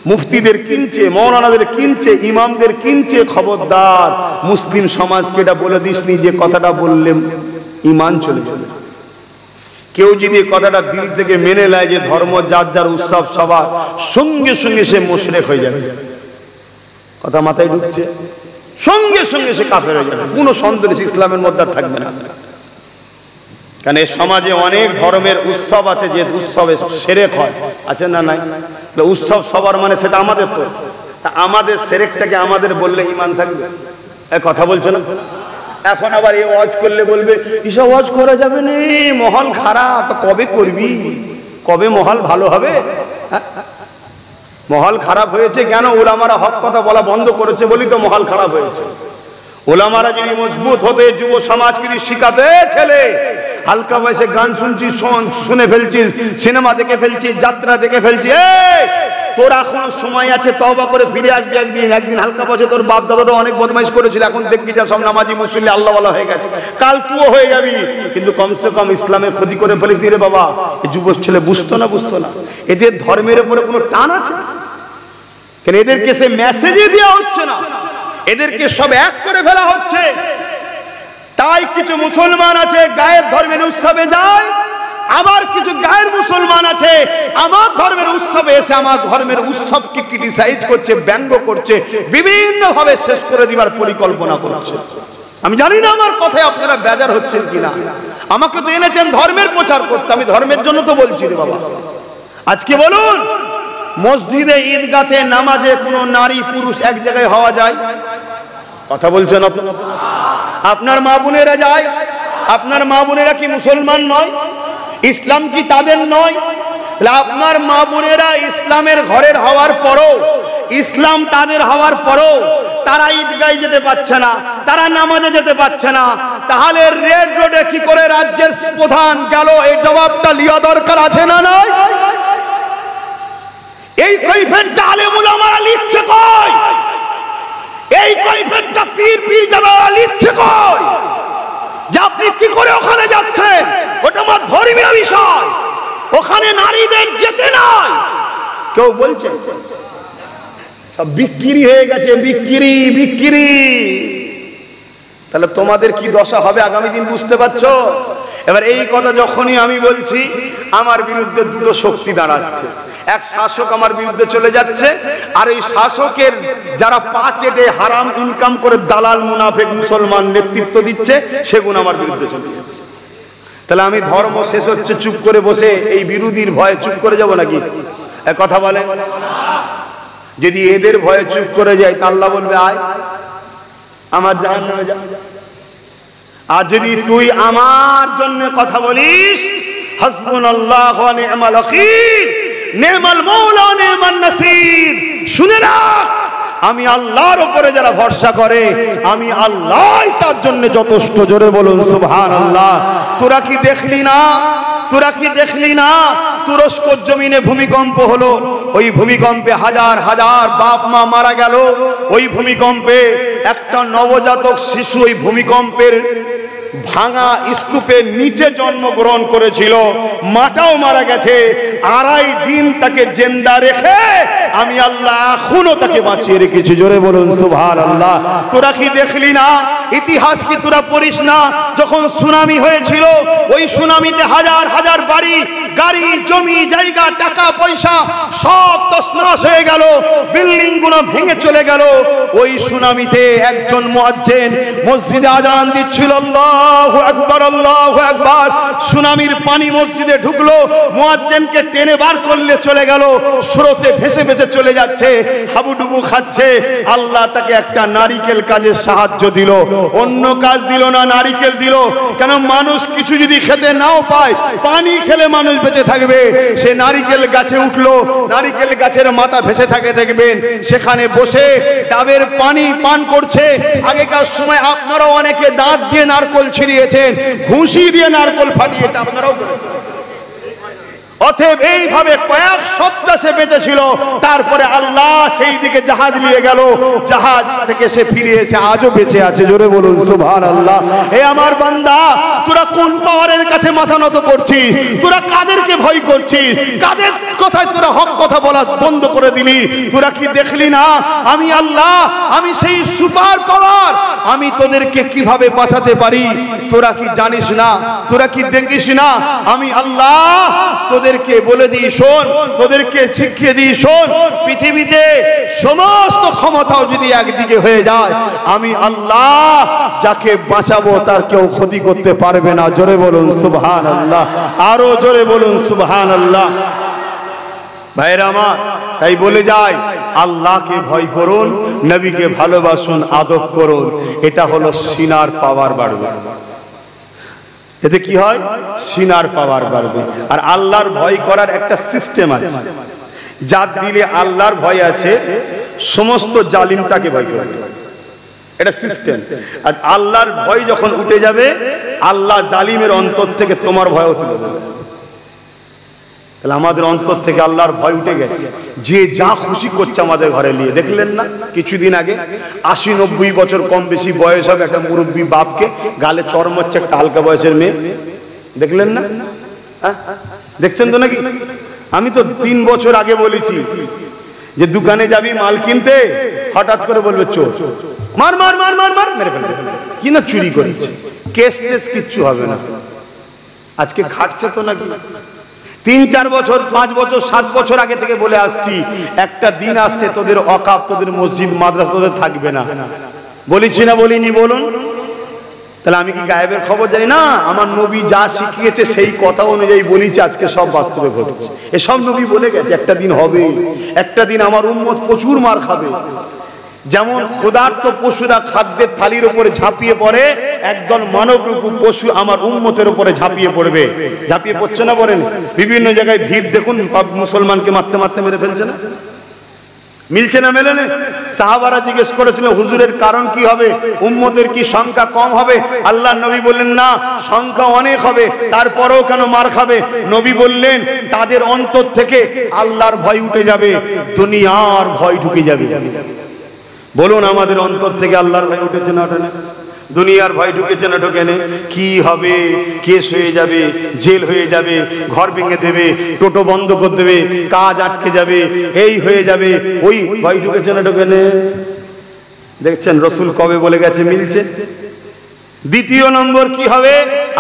S2: মুফতিদের কিনছে, মৌলানাদের কিনছে, ইমামদের কিনছে। খবরদার মুসলিম সমাজকে এটা বলে দিসনি যে কথাটা বললে ঈমান চলে যাবে। কেউ যদি কথাটা দিল থেকে মেনে নেয় যে ধর্ম যার যার উৎসব সবার, সঙ্গে সঙ্গে সে মুশরিক হয়ে যাবে। কথা মাথায় ঢুকছে? সঙ্গে সঙ্গে সে কাফের হয়ে যাবে, কোনো সন্দেহ ইসলামের মধ্যে থাকবে না। কারণ এই সমাজে অনেক ধর্মের উৎসব আছে যে উৎসবে শিরক হয়, আছে না নাই? উৎসব সবার মানে সেটা আমাদের, তো আমাদের শিরকটাকে আমাদের বললে ঈমান থাকবে? কথা বলছে না? এখন আবার এই ওয়াজ করলে বলবে এসব ওয়াজ করা যাবে না, মহল খারাপ। কবে করবি? কবে মহল ভালো হবে? মহল খারাপ হয়েছে কেন? উলামারা হক কথা বলা বন্ধ করেছে বলি তো মহল খারাপ হয়েছে। উলামারা যদি মজবুত হতে, যুব সমাজকে যদি শিখাতে, ছেলে হালকা বয়সে গান শুনছিস, শুনে ফেলছিস, সিনেমা দেখে ফেলছিস, যাত্রা দেখে ফেলছিস, তোর এখনো সময় আছে, তওবা করে ফিরে আসবি একদিন হালকা বয়সে তোর বাপ দাদারা অনেক বদমাইশ করেছিল, এখন দেখবি যা সব নামাজি মুসল্লি আল্লাহওয়ালা হয়ে গেছে, কাল তুইও হয়ে যাবি। কিন্তু কমসে কম ইসলামের ক্ষতি করে ফেলিস রে বাবা। এই যুবক ছেলে বুঝতো না। এদের ধর্মের উপরে কোনো টান আছে? কেন এদেরকে সে মেসেজই দেওয়া হচ্ছে না, এদেরকে সব এক করে ফেলা হচ্ছে। তাই কিছু মুসলমান আছে গায়ের ধর্মের উৎসবে যায়, আবার কিছু গায়ের মুসলমান আছে আমার ধর্মের উৎসবে এসে আমার ধর্মের উৎসবকে ক্রিটিসাইজ করছে, ব্যঙ্গ করছে, বিভিন্ন ভাবে শেষ করে দিবার পরিকল্পনা করছে। আমি জানি না আমার কথায় আপনারা বেজার হচ্ছেন কিনা। আমাকে তো এনেছেন ধর্মের প্রচার করতে, আমি ধর্মের জন্য তো বলছি রে বাবা। আজকে বলুন, মসজিদে ঈদগাতে নামাজে কোনো নারী পুরুষ এক জায়গায় হওয়া যায়? কথা বলছেন? আপনার মা বোনেরা যায়? আপনার মা বোনেরা কি মুসলমান নয়? ইসলাম কি তাদের নয়? আপনার মা বোনেরা ইসলামের ঘরের হওয়ার পরও, ইসলাম তাদের হওয়ার পরও তারা ঈদগায় যেতে পারছে না, তারা নামাজে যেতে পারছে না, তাহলে রেড রোডে কি করে রাজ্যের প্রধান গেল? এই জবাবটা লিয়া দরকার আছে না নয়? এই কৈফিয়তটা আলেম উলামারা লিখছে কই? এই কৈফিয়তটা পীর জালারা লিখছে কই? যে আপনি কি করে ওখানে যাচ্ছেন? ওটা আমার ধর্মীয় বিষয়, ওখানে নারীদের যেতে নাই। কেউ বলছে? সব বিক্রি হয়ে গেছে, বিক্রি। তাহলে তোমাদের কি দশা হবে আগামী দিন বুঝতে পারছো? এবার এই কথা যখনই আমি বলছি, আমার বিরুদ্ধে দুটো শক্তি দাঁড়াচ্ছে। এক শাসক আমার বিরুদ্ধে চলে যাচ্ছে, আর এই শাসকের যারা পাঁচেটে হারাম ইনকাম করে দালাল মুনাফেক মুসলমান নেতৃত্ব দিচ্ছে, সেগুলো আমার বিরুদ্ধে চলে যাচ্ছে। তাহলে আমি ধর্ম শেষ হচ্ছে চুপ করে বসে এই বিরোধীর ভয়ে চুপ করে যাব নাকি? এক কথা বলেন। যদি এদের ভয়ে চুপ করে যাই তা আল্লাহ বলবে আয় আমার জাহান্নামে যা। আর যদি তুই আমার জন্য কথা বলিস, হাসবুনাল্লাহু ওয়া নি'মাল ওয়াকিল, নি'মাল মাওলা ওয়া নি'মান নাসির, শুনে রাখ, আমি আল্লাহর উপরে যারা ভরসা করে আমি আল্লাহই তার জন্য যথেষ্ট। জোরে বলুন সুবহানাল্লাহ। তোরা কি দেখলি না তুরস্কর জমিনে ভূমিকম্প হলো, ওই ভূমিকম্পে হাজার হাজার বাপ মা মারা গেল। ওই ভূমিকম্পে একটা নবজাতক শিশু ওই ভূমিকম্পের ভাঙা স্তূপের নিচে জন্মগ্রহণ করেছিল, মাটাও মারা গেছে। 2.5 দিন তাকে জিন্দা রেখে আমি আল্লাহ এখনো তাকে বাঁচিয়ে রেখেছি। জোরে বলুন সুবহানাল্লাহ। তোরা কি দেখলি না? ইতিহাস কি তোরা পড়িস না? যখন সুনামি হয়েছিল, ওই সুনামিতে হাজার হাজার বাড়ি গাড়ি জমি জায়গা টাকা পয়সা সব তছনছ হয়ে গেল, বিল্ডিং গুলো ভেঙে চলে গেল। ওই সুনামিতে একজন মুয়াজ্জিন মসজিদে আযান দিচ্ছিল, আল্লাহু আকবার আল্লাহু আকবার। সুনামির পানি মসজিদে ঢুকলো, মুয়াজ্জিনকে টেনে বার করলে চলে গেল, স্রোতে ভেসে ভেসে চলে যাচ্ছে, হাবুডুবু খাচ্ছে। আল্লাহ তাকে একটা নারিকেল কাজের সাহায্য দিল, অন্য কাজ দিল না, নারিকেল দিল। কেন? মানুষ কিছু যদি খেতে নাও পায়, পানি খেলে মানুষ বেঁচে থাকবে। সে নারিকেল গাছে উঠলো, নারিকেল গাছের মাথা ভেসে থাকে দেখবেন, সেখানে বসে ডাবের পানি পান করছে। আগেকার সময় আপনারাও অনেকে দাঁত দিয়ে নারকল ছিঁড়িয়েছেন, ঘুষি দিয়ে নারকল ফাটিয়েছে, আপনারাও করেছেন। অতএব এইভাবে কয়েক সপ্তাহ সে বেঁচে ছিল। তারপরে আল্লাহ সেই দিকে জাহাজ নিয়ে গেল, জাহাজ থেকে সে ফিরে এসে আজও বেঁচে আছে। জোরে বলুন সুবহানাল্লাহ। হে আমার বান্দা, তোরা কোন পাওয়ারের কাছে মাথা নত করছিস? তোরা কাদেরকে ভয় করছিস? কাদের কথায় তোরা হক কথা বলা বন্ধ করে দিলি? তোরা কি দেখলি না আমি আল্লাহ, আমি সেই সুপার পাওয়ার, আমি তোদেরকে কিভাবে বাঁচাতে পারি? তোরা কি জানিস না? তোরা কি দেখিস না? আমি আল্লাহ তোদেরকে বলে দিই শোন, তোদেরকে শিখিয়ে দিই শোন, পৃথিবীতে সমস্ত ক্ষমতাও যদি একদিকে হয়ে যায়, আমি আল্লাহ যাকে বাঁচাবো তার কেউ ক্ষতি করতে পারবে না। জোরে বলুন সুবহানাল্লাহ, আরো জোরে বলুন সুবহানাল্লাহ। ভাইরা আমার, তাই বলে যায় আল্লাহকে ভয় করুন, নবীকে ভালোবাসুন, আদব করুন। এটা হলো সিনার পাওয়ার বাড়বে। এতে কি হয়? সিনার পাওয়ার বাড়বে। আর আল্লাহর ভয় করার একটা সিস্টেম আছে, যার দিলে আল্লাহর ভয় আছে সমস্ত জালিম তাকে ভয় করবে, এটা সিস্টেম। আর আল্লাহর ভয় যখন উঠে যাবে, আল্লাহ জালিমের অন্তর থেকে তোমার ভয়ও তুলে দেবে। তাহলে আমাদের অন্তর থেকে আল্লাহর ভয় উঠে গেছে। যে যা খুশি করছে আমাদের ঘরে নিয়ে, দেখলেন না কিছুদিন আগে 80-90 বছর কম বেশি বয়স হবে একটা মুরব্বী বাপকে গালে চড় মারছে একটা হালকা বয়সের মেয়ে, দেখলেন না? দেখছেন তো নাকি? আমি তো 3 বছর আগে বলেছি যে দোকানে যাবি মাল কিনতে, হঠাৎ করে বলবে চোর, মার মার মার মার মার, মেরে ফেলবে। কি না চুরি করেছে, কেস টেস কিচ্ছু হবে না। আজকে খাটছে তো নাকি? 3-4 বছর 5 বছর 7 বছর আগে থেকে বলে আসছি, একটা দিন আসছে তোদের ওয়াকাফ, তোদের মসজিদ মাদ্রাসা তোদের থাকবে না। বলেছি না বলিনি? বলুন। তাহলে আমি কি গায়েবের খবর জানি না? আমার নবী যা শিখিয়েছে সেই কথা অনুযায়ী বলেছি, আজকে সব বাস্তবে ঘটছে। এসব নবী বলে গেছে একটা দিন হবে, একটা দিন আমার উম্মত প্রচুর মার খাবে। যেমন ক্ষুধার্ত পশুরা খাদ্যের থালির উপরে ঝাঁপিয়ে পড়ে, একদল মানবরূপী পশু আমার উম্মতের উপরে ঝাঁপিয়ে পড়বে। ঝাঁপিয়ে পড়ছে না বলেন? বিভিন্ন জায়গায় ভিড় দেখুন, মুসলমানকে মারতে মারতে মেরে ফেলছে না? মিলছে না মেলে না? সাহাবারা জিজ্ঞেস করেছিল হুজুরের কারণ কি হবে, উম্মতের কি সংখ্যা কম হবে? আল্লাহ নবী বললেন না, সংখ্যা অনেক হবে, তারপরেও কেন মার খাবে? নবী বললেন তাদের অন্তর থেকে আল্লাহর ভয় উঠে যাবে, দুনিয়ার ভয় ঢুকে যাবে। বলুন আমাদের অন্তর থেকে আল্লাহর ভয় উঠেছে না ওঠে না? দুনিয়ার ভয় ঢুকেছে না ঢোকে না? কি হবে, কেস হয়ে যাবে, জেল হয়ে যাবে, ঘর ভেঙে দেবে, টোটো বন্ধ করে দেবে, কাজ আটকে যাবে, এই হয়ে যাবে, ওই ভয় ঢুকেছে না ঢোকে না? দেখছেন রসুল কবে বলে গেছে, মিলছে। দ্বিতীয় নম্বর কি হবে?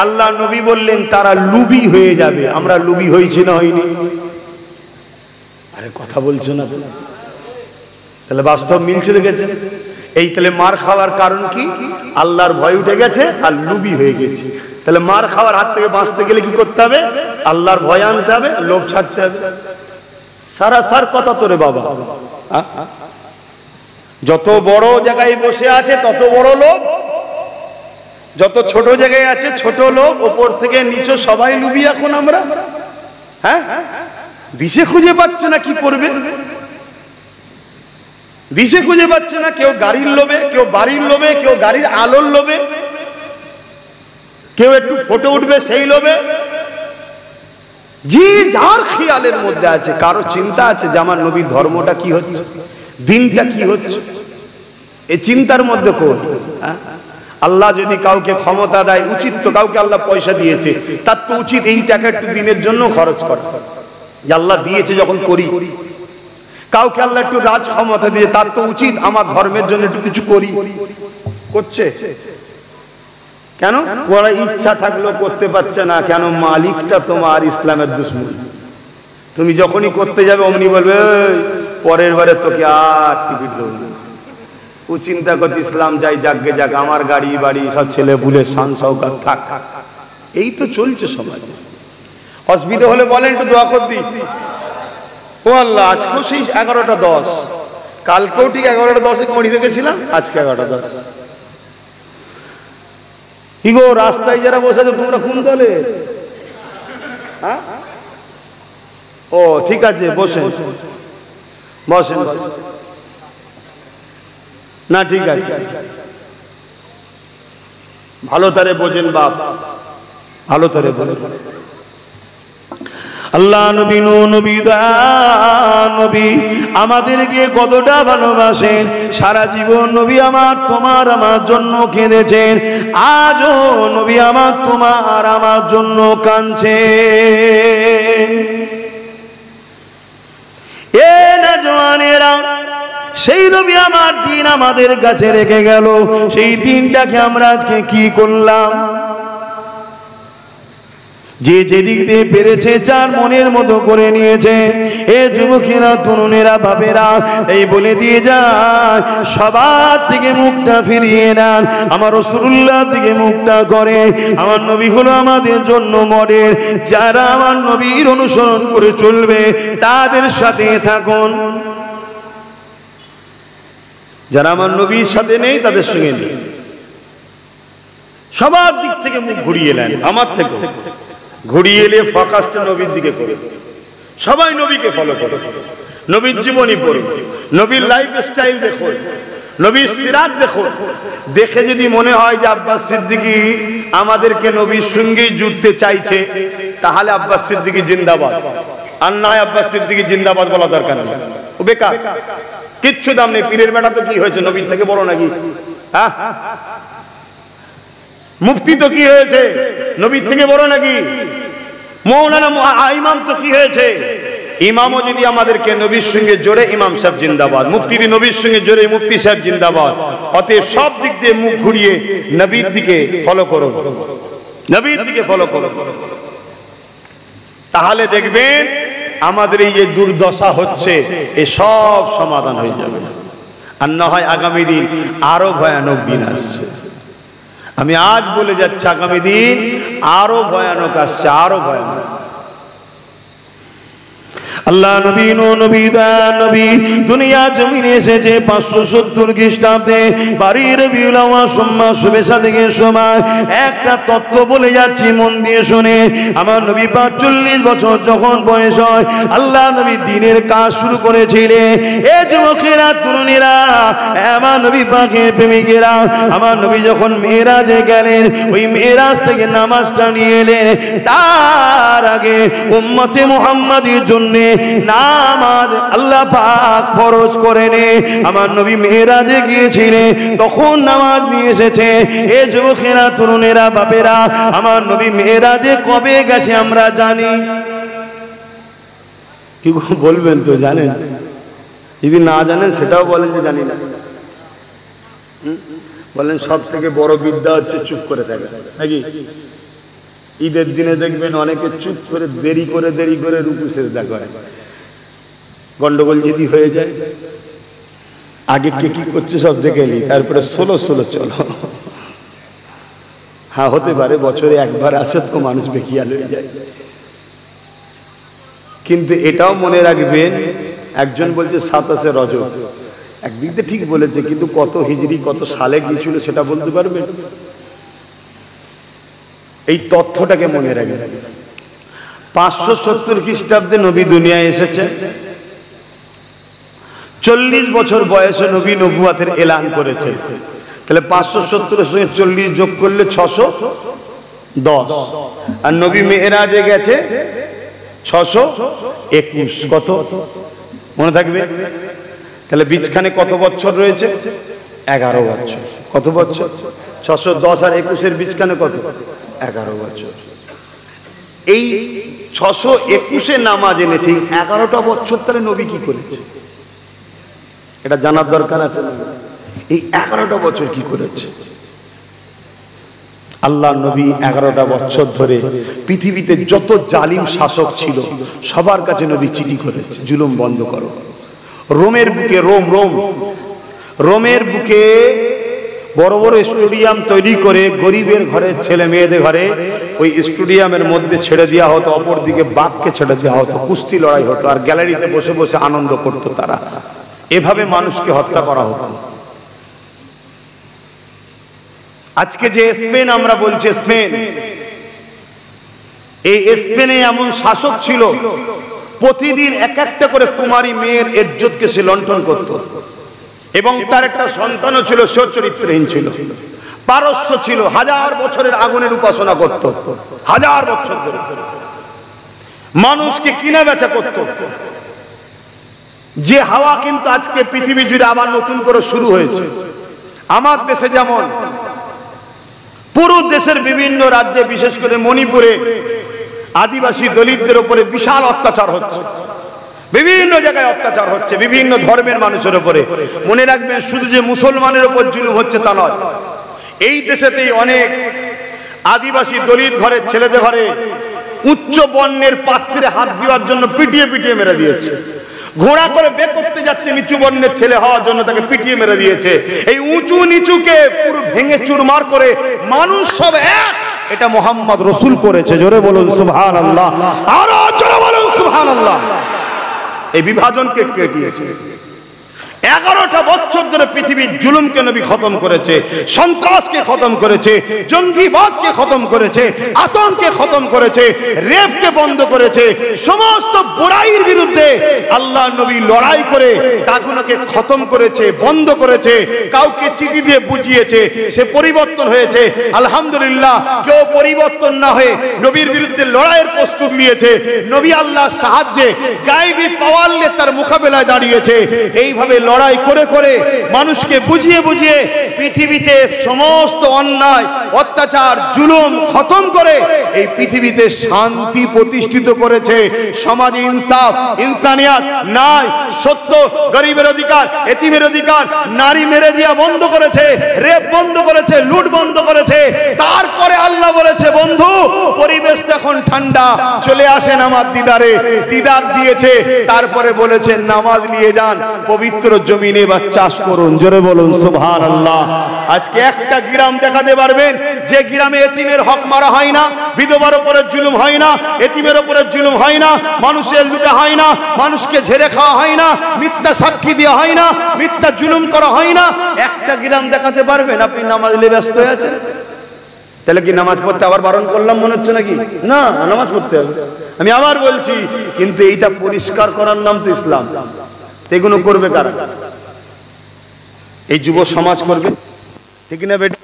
S2: আল্লাহ নবী বললেন তারা লুবি হয়ে যাবে। আমরা লুবি হয়েছি না হয়নি? আরে কথা বলছো না তো? তাহলে বাস্তব মিলছে, দেখেছে? এই তাহলে মার খাওয়ার কারণ কি? আল্লাহর ভয় উঠে গেছে আর লুবি হয়ে গেছে। তাহলে মার খাওয়ার হাত থেকে বাঁচতে গেলে কি করতে হবে? আল্লাহর ভয় আনতে হবে, লোভ ছাড়তে হবে। সার কথা তোরে বাবা, যত বড় জায়গায় বসে আছে তত বড় লোভ, যত ছোট জায়গায় আছে ছোট লোভ, ওপর থেকে নিচে সবাই লুবি। এখন আমরা হ্যাঁ দিশে খুঁজে পাচ্ছে না কি করবে, দিশে খুঁজে পাচ্ছে না। কেউ গাড়ির লোভে, কেউ বাড়ির লোভে, কেউ গাড়ির আলোর লোভে, কেউ একটু ফটো উঠবে সেই লোভে। যে যার খেয়ালের মধ্যে আছে, কারো চিন্তা আছে যে আমার নবীর ধর্মটা কি হচ্ছে, দিনটা কি হচ্ছে, এই চিন্তার মধ্যে কোন? আল্লাহ যদি কাউকে ক্ষমতা দেয়, উচিত তো, কাউকে আল্লাহ পয়সা দিয়েছে, তার তো উচিত এই টাকা একটু দিনের জন্য খরচ করা, যে আল্লাহ দিয়েছে যখন করি। কাউকে আল্লাহ একটু রাজ ক্ষমতা দিয়ে, তার তো উচিত আমার ধর্মের জন্য একটু কিছু করি, করছে কেন? করার ইচ্ছা থাকলেও করতে পারছে না কেন? মালিকটা তোমার ইসলামের দুশমন। তুমি যখনই করতে যাবে অমনি বলবে পরের বারে তোকে আর টিকিট দেবো না। ও চিন্তা করছে ইসলাম যাই যাকগে যাক, আমার গাড়ি বাড়ি সব ছেলে বুলে শান শওকত থাক। এই তো চলছে সমাজে। অসুবিধা হলে বলেন একটু দোয়া কর দি। ও আল্লাহ, আজকেও সেই 11টা 10, কালকেও ঠিক 11টা 10-এ মরিতে গেছিলাম, আজকে 11টা 10। কি গো, রাস্তায় যারা বসে আছো তোমরা কোন দলে? ও ঠিক আছে, বসেন বসেন। না ঠিক আছে, ভালো তারে বোঝেন বাপ, ভালো তারে বোঝেন। আল্লাহ নবী নবী নবী আমাদেরকে কতটা ভালোবাসেন, সারা জীবন নবী আমার তোমার আমার জন্য কেঁদেছেন, আজও নবী আমার তোমার আমার জন্য কাঁদছেন। এ নওজওয়ানেরা, সেই নবী আমার দিন আমাদের কাছে রেখে গেল, সেই দিনটাকে আমরা আজকে কি করলাম? যে যেদিক দিয়ে পেরেছে যার মনের মতো করে নিয়েছে। এ যুবকেরা, তরুণেরা, বাপেরা, এই বলে দিয়ে যায় সবার থেকে মুখটা ফিরিয়ে নেন, আমার রাসূলুল্লাহর দিকে মুখটা করে। আমার নবী হলো আমাদের জন্য মডেল, যারা আমার নবীর অনুসরণ করে চলবে তাদের সাথে থাকুন, যারা আমার নবীর সাথে নেই তাদের সঙ্গে নেই। সবার দিক থেকে মুখ ঘুরিয়ে নেন, আমার থেকে ঘুরিয়ে এলে ফোকাসটা নবীর দিকে করে। সবাই নবীকে ফলো করো, নবীর জীবনী পড়ো, নবীর লাইফ স্টাইল দেখো, নবীর সিরাত দেখো। দেখে যদি মনে হয় যে আব্বাস সিদ্দিকী আমাদেরকে নবীর সঙ্গেই জুড়তে চাইছে, তাহলে আব্বাস সিদ্দিকী জিন্দাবাদ। আর নয় আব্বাস সিদ্দিকী জিন্দাবাদ বলা দরকার নেই, ও বেকার, কিচ্ছু দাম নেই। পীরের বেটা তো কি হয়েছে, নবীর থেকে বড় নাকি? হ্যাঁ, মুফতি তো কি হয়েছে, নবীর থেকে বড় নাকি? মৌলানা ইমাম তো কি হয়েছে? ইমামও যদি আমাদেরকে নবীর সঙ্গে জোড়ে, ইমাম সাহেব জিন্দাবাদ। মুফতি যদি নবীর সঙ্গে জোড়ে, মুফতি সাহেব জিন্দাবাদ। অতএব সব দিক দিয়ে মুখ ঘুরিয়ে নবীর দিকে ফলো করো, নবীর দিকে ফলো করো, তাহলে দেখবেন আমাদের এই যে দুর্দশা হচ্ছে এ সব সমাধান হয়ে যাবে। আর না হয় আগামী দিন আরো ভয়ানক দিন আসছে। আমি আজ বলে যাচ্ছি আগামী দিন আরো ভয়ানক আসছে, আরো ভয়ানক। আল্লাহ নবী নবী নবী দুনিয়া জমিনে এসেছে 570 খ্রিস্টাব্দে, বাড়ির রবিউল আউয়াল সোমবার শুভেচ্ছা থেকে সময়। একটা তত্ত্ব বলে যাচ্ছি, মন দিয়ে শুনে। আমার নবী 45 বছর যখন বয়স হয়, আল্লাহ নবী দ্বীনের কাজ শুরু করেছিলেন। এ যুবকেরা, তরুণীরা, আমার নবী পাকের প্রেমিকেরা, আমার নবী যখন মেরাজে গেলেন, ওই মেরাজ থেকে নামাজটা নিয়ে এলেন। তার আগে উম্মতে মুহাম্মাদীর জন্য নামাজ আল্লাহ পাক ফরজ করেন। আমার নবী মেরাজে গিয়েছিলেন, তখন নামাজ নিয়ে এসেছে। এ যুবকেরা, তরুণেরা, বাপেরা, আমার নবী মেরাজে কবে গেছে আমরা জানি? কি বলবেন তো জানেন? যদি না জানেন সেটাও বলেন যে জানি না। বলেন সব থেকে বড় বিদ্যা হচ্ছে চুপ করে থাকা, নাকি? ঈদের দিনে দেখবেন অনেকে চুপ করে দেরি করে রুকু সিজদা করে। গন্ডগোল যদি হয়ে যায়, আগে কে কি করছে সব দেখে নি, তারপরে ষোলো চলো। হ্যাঁ, হতে পারে বছরে একবার আসে তো মানুষ বেখিয়াল হয়ে যায়। কিন্তু এটাও মনে রাখবেন, একজন বলছে 27 রজব, একদিক দিয়ে ঠিক বলেছে, কিন্তু কত হিজরি কত সালে গিয়েছিল সেটা বলতে পারবেন? এই তথ্যটাকে মনে রাখবেন। 570 খ্রিস্টাব্দে নবী দুনিয়ায় এসেছে। 40 বছর বয়সে নবী নবুয়াতের এলান করেছে। তাহলে 570 সঙ্গে 40 যোগ করলে 610। আর নবী মেরাজে গেছে 621। কত মনে থাকবে? তাহলে বীজখানে কত বছর রয়েছে? 11 বছর। কত বছর? 610 আর 21-এর বীজখানে কত? 11 বছর। এই 621-এ নামাজ এনেছে, 11টা বছর তাহলে নবী কি করেছে এটা জানার দরকার আছে। এই 11টা বছর কি করেছে আল্লাহ নবী? 11টা বছর ধরে পৃথিবীতে যত জালিম শাসক ছিল সবার কাছে নবী চিঠি করেছে, জুলুম বন্ধ করো। রোমের বুকে, রোমের বুকে বড় বড় স্টেডিয়াম তৈরি করে গরিবের ঘরের ছেলে মেয়েদের ঘরে ওই স্টেডিয়ামের মধ্যে ছেড়ে দেওয়া হতো, অপর দিকে বাঘকে ছেড়ে দেওয়া হতো, কুস্তি লড়াই হতো, আর গ্যালারিতে বসে বসে আনন্দ করতো তারা। এভাবে মানুষকে হত্যা করা হতো। আজকে যে স্পেন আমরা বলছি, স্পেন, এই স্পেনে এমন শাসক ছিল প্রতিদিন এক একটা করে কুমারী মেয়ের ইজ্জতকে সে লণ্ঠন করত, এবং তার একটা সন্তানও ছিল, সে চরিত্রহীন ছিল। পারস্য ছিল, 1000 বছরের আগুনের উপাসনা করত, 1000 বছর ধরে মানুষকে কিনা বেচা করত। যে হাওয়া কিন্তু আজকে পৃথিবী জুড়ে আবার নতুন করে শুরু হয়েছে। আমার দেশে যেমন পুরো দেশের বিভিন্ন রাজ্যে, বিশেষ করে মণিপুরে আদিবাসী দলিতদের উপরে বিশাল অত্যাচার হচ্ছে, বিভিন্ন জায়গায় অত্যাচার হচ্ছে, বিভিন্ন ধর্মের মানুষের উপরে। মনে রাখবেন, শুধু যে মুসলমানের উপর জুলুম হচ্ছে তা নয়, এই দেশেতেই অনেক আদিবাসী দলিত ঘরের ছেলেদের ঘরে উচ্চ বর্ণের পাত্রে হাত দেওয়ার জন্য পিটিয়ে পিটিয়ে মেরে দিয়েছে। ঘোড়া করে বে করতে যাচ্ছে নিচু বর্ণের ছেলে হওয়ার জন্য, তাকে পিটিয়ে মেরে দিয়েছে। এই উঁচু নিচুকে পুরো ভেঙে চুরমার করে মানুষ সব এক, এটা মোহাম্মদ রসুল করেছে। জোরে বলুন সুবহানাল্লাহ, আরো জোরে বলুন সুবহানাল্লাহ। এই বিভাজনকে কেটিয়েছে। 11টা বছর ধরে পৃথিবীর জুলুমকে নবী খতম করেছে, সন্ত্রাসকে খতম করেছে, জঙ্গিবাদকে খতম করেছে, আতঙ্ককে খতম করেছে, রেপকে বন্ধ করেছে। সমস্ত বুরাইয়ের বিরুদ্ধে আল্লাহ নবী লড়াই করে তাগুনকে খতম করেছে, বন্ধ করেছে। কাউকে চিঠি দিয়ে বুঝিয়েছে, সে পরিবর্তন হয়েছে। আলহামদুলিল্লাহ, কেউ পরিবর্তন না হয়ে নবীর বিরুদ্ধে লড়াইয়ের প্রস্তুত নিয়েছে। নবী আল্লাহর সাহায্যে গায়েবী পাওয়ার নিয়ে তার মোকাবেলায় দাঁড়িয়েছে। এইভাবে লড়াই করে করে মানুষকে বুঝিয়ে বুঝিয়ে পৃথিবীতে সমস্ত অন্যায়, অত্যাচার, জুলুম খতম করে এই পৃথিবীতে শান্তি প্রতিষ্ঠিত করেছে। সমাজে ইনসাফ, ইনসানিয়াত নাই, সত্য, গরিবের অধিকার, এতিমের অধিকার, নারী মেরে দিয়া বন্ধ করেছে, রেপ বন্ধ করেছে, লুট বন্ধ করেছে। তারপরে আল্লাহ বলেছে, বন্ধু পরিবেশ এখন ঠান্ডা, চলে আসেন আমার দিদারে। দিদার দিয়েছে, তারপরে বলেছে নামাজ নিয়ে যান, পবিত্র জমিনে বা চাষ করুন। জোরে বলুন সুবহানাল্লাহ। আজকে একটা গ্রাম দেখাতে পারবেন যে গ্রামে এতিমের হক মারা হয় না, বিধবার উপরে জুলুম হয় না, এতিমের উপরে জুলুম হয় না, মানুষের লুটা হয় না, মানুষকে ঝেড়ে খাওয়া হয় না, মিথ্যা সাক্ষী দেওয়া হয় না, মিথ্যা জুলুম করা হয় না? একটা গ্রাম দেখাতে পারবেন? আপনি নামাজ নিয়ে ব্যস্ত হয়ে আছেন। তাহলে কি নামাজ পড়তে আবার বারণ করলাম মনে হচ্ছে নাকি? না, নামাজ পড়তে হবে। আমি আবার বলছি, কিন্তু এইটা পরিষ্কার করার নাম তো ইসলাম। এগুলো করবে কারা? এই যুব সমাজ করবে, ঠিক না বেটা?